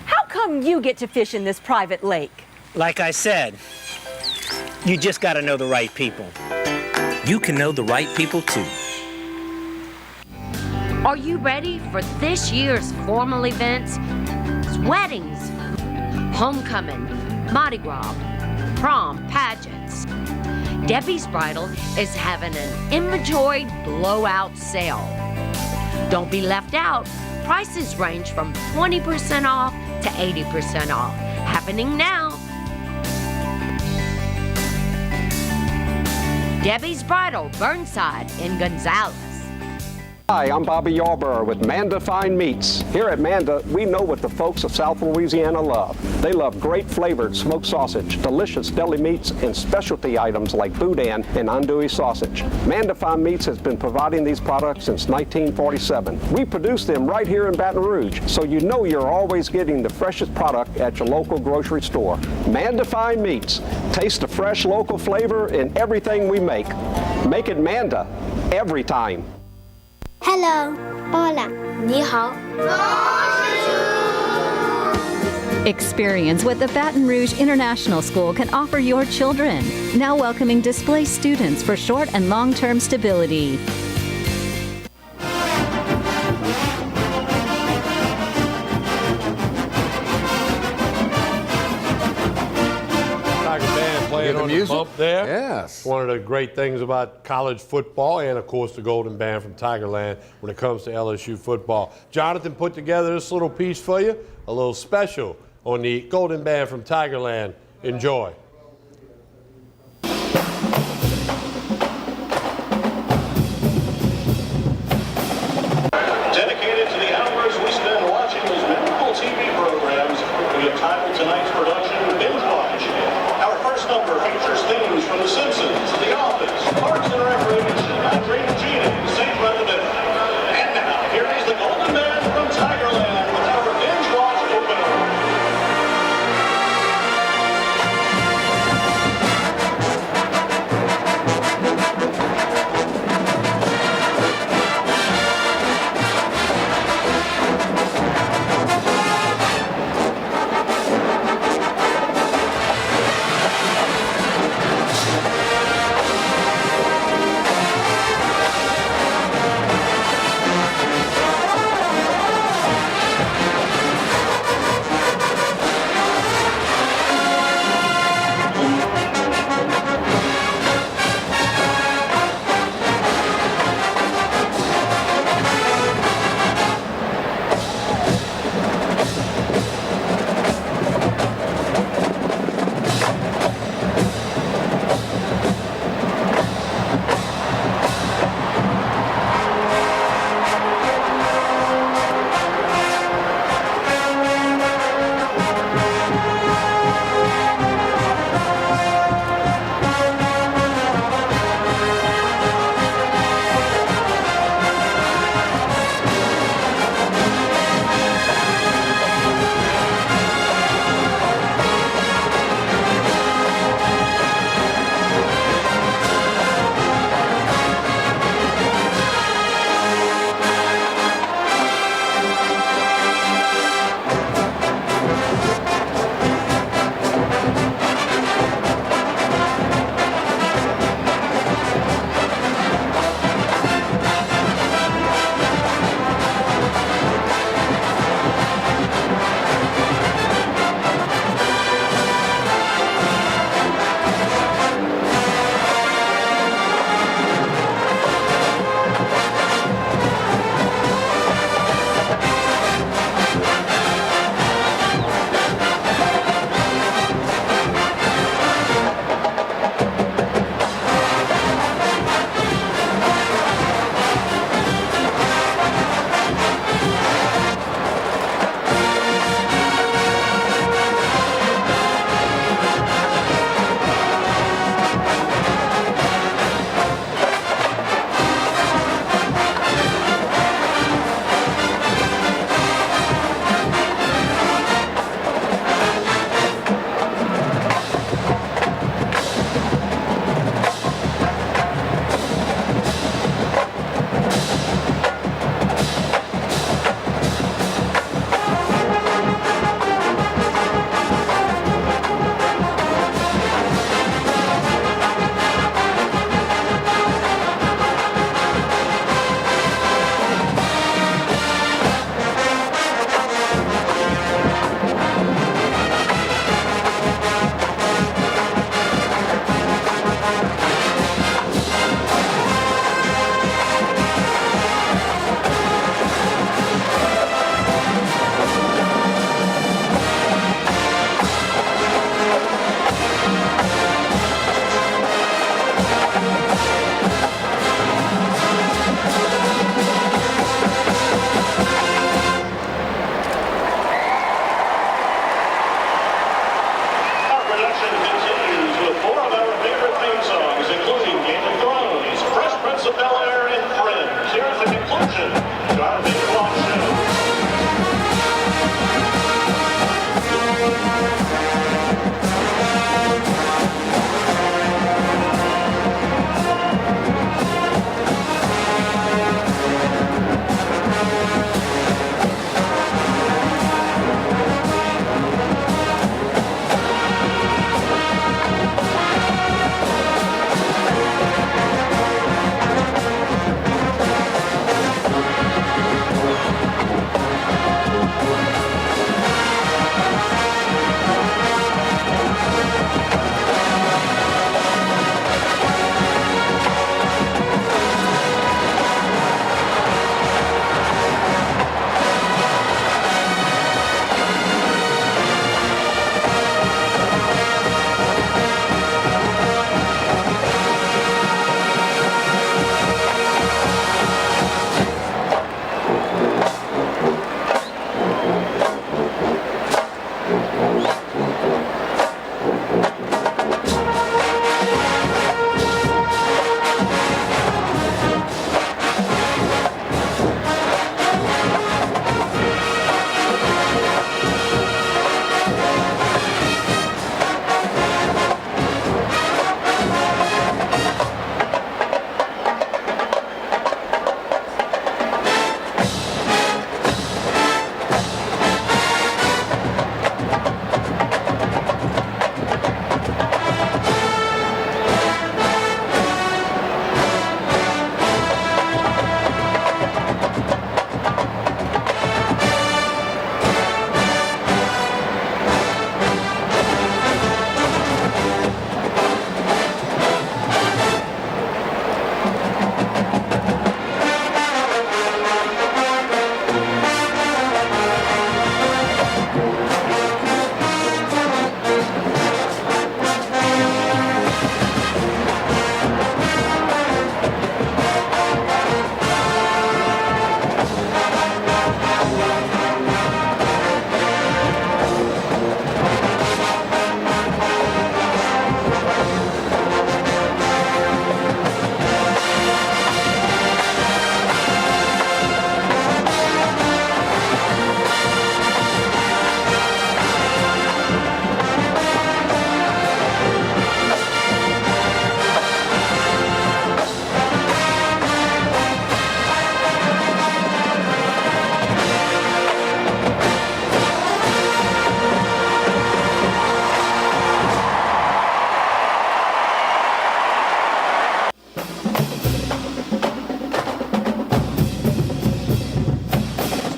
How come you get to fish in this private lake? Like I said, you just got to know the right people. You can know the right people too. Are you ready for this year's formal events? Weddings, homecoming, Mardi Gras, prom, pageants. Debbie's Bridal is having an inventory blowout sale. Don't be left out. Prices range from 20% off to 80% off. Happening now. Debbie's Bridal, Burnside in Gonzales. Hi, I'm Bobby Yarborough with Manda Fine Meats. Here at Manda, we know what the folks of South Louisiana love. They love great flavored smoked sausage, delicious deli meats, and specialty items like boudin and andouille sausage. Manda Fine Meats has been providing these products since 1947. We produce them right here in Baton Rouge, so you know you're always getting the freshest product at your local grocery store. Manda Fine Meats. Taste the fresh local flavor in everything we make. Make it Manda every time. Hello. Hola. 你好. Experience what the Baton Rouge International School can offer your children. Now welcoming displaced students for short and long-term stability. Playing on the bump there. Yes. One of the great things about college football and, of course, the Golden Band from Tigerland when it comes to LSU football. Jonathan put together this little piece for you, a little special on the Golden Band from Tigerland. Enjoy. Dedicated to the hours we spend watching those memorable TV programs, we have titled tonight's production Binge Watch. Our first number features themes from The Simpsons, The Office, Parks and Recreation, I Dream of Jeannie, St. Benedict. And now, here is the Golden Band from Tigerland with our Binge Watch opener.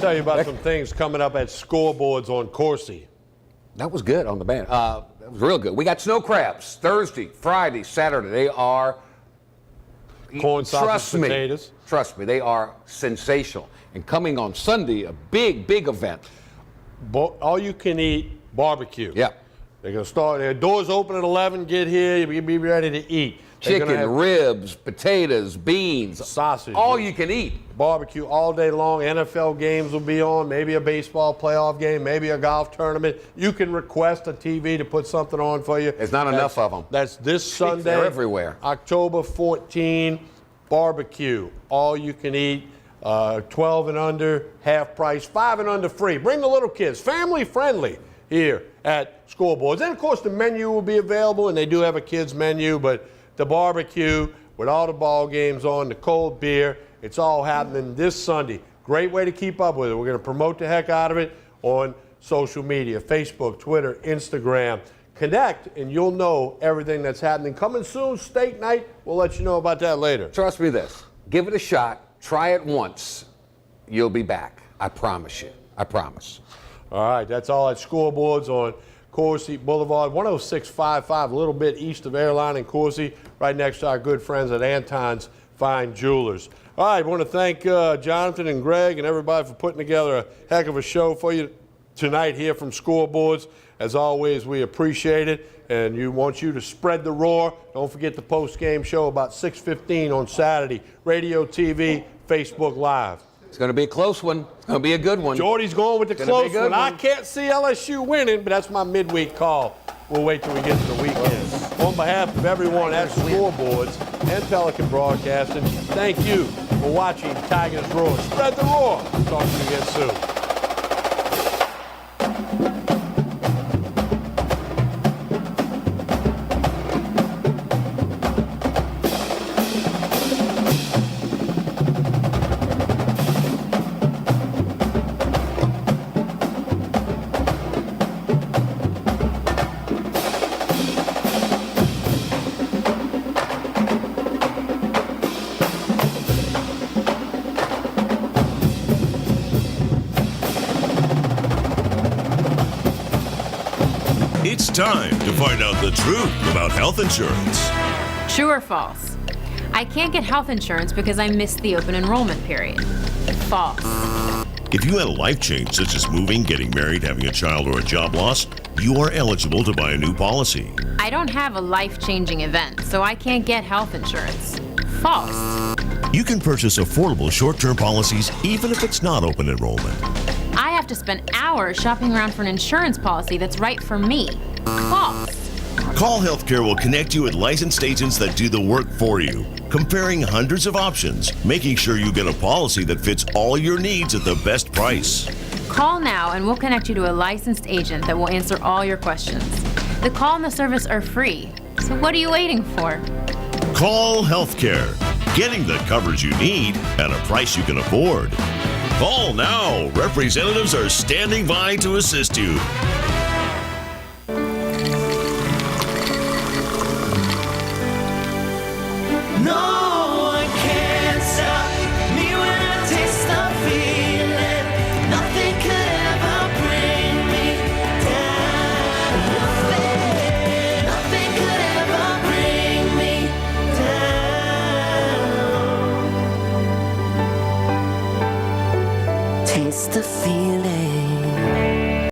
tell you about some things coming up at Scoreboards on Corsi. That was good on the band. That was real good. We got snow crabs Thursday, Friday, Saturday. They are corn, sausage, potatoes. Trust me, they are sensational. And coming on Sunday, a big event. All you can eat barbecue. Yeah. They're going to start, their doors open at 11, get here, you'll be ready to eat. Chicken, ribs, potatoes, beans, sausage. All you can eat. Barbecue all day long. NFL games will be on, maybe a baseball playoff game, maybe a golf tournament. You can request a TV to put something on for you. There's not enough of them. That's this Sunday. They're everywhere. October 14, barbecue. All you can eat. 12 and under, half price. 5 and under, free. Bring the little kids. Family friendly here at Scoreboards. And, of course, the menu will be available, and they do have a kids menu, but the barbecue with all the ball games on, the cold beer, it's all happening this Sunday. Great way to keep up with it. We're going to promote the heck out of it on social media, Facebook, Twitter, Instagram. Connect, and you'll know everything that's happening. Coming soon, steak night. We'll let you know about that later. Trust me this. Give it a shot. Try it once. You'll be back. I promise you. I promise. All right, that's all at Scoreboards on Corsi Boulevard, 10655, a little bit east of Airline and Corsi, right next to our good friends at Anton's Fine Jewelers. All right, I want to thank Jonathan and Greg and everybody for putting together a heck of a show for you tonight here from Scoreboards. As always, we appreciate it, and we want you to spread the roar. Don't forget the post-game show about 6:15 on Saturday, radio, TV, Facebook Live. It's going to be a close one. It's going to be a good one. Jordy's going with the close one. I can't see LSU winning, but that's my midweek call. We'll wait till we get to the weekend. On behalf of everyone at Scoreboards and Pelican Broadcasting, thank you for watching Tigers Roar. Spread the roar. Talk to you again soon. It's time to find out the truth about health insurance. True or false? I can't get health insurance because I missed the open enrollment period. False. If you had a life change such as moving, getting married, having a child, or a job loss, you are eligible to buy a new policy. I don't have a life-changing event, so I can't get health insurance. False. You can purchase affordable short-term policies even if it's not open enrollment. I have to spend hours shopping around for an insurance policy that's right for me. False. Call Healthcare will connect you with licensed agents that do the work for you, comparing hundreds of options, making sure you get a policy that fits all your needs at the best price. Call now and we'll connect you to a licensed agent that will answer all your questions. The call and the service are free, so what are you waiting for? Call Healthcare, getting the coverage you need at a price you can afford. Call now. Representatives are standing by to assist you.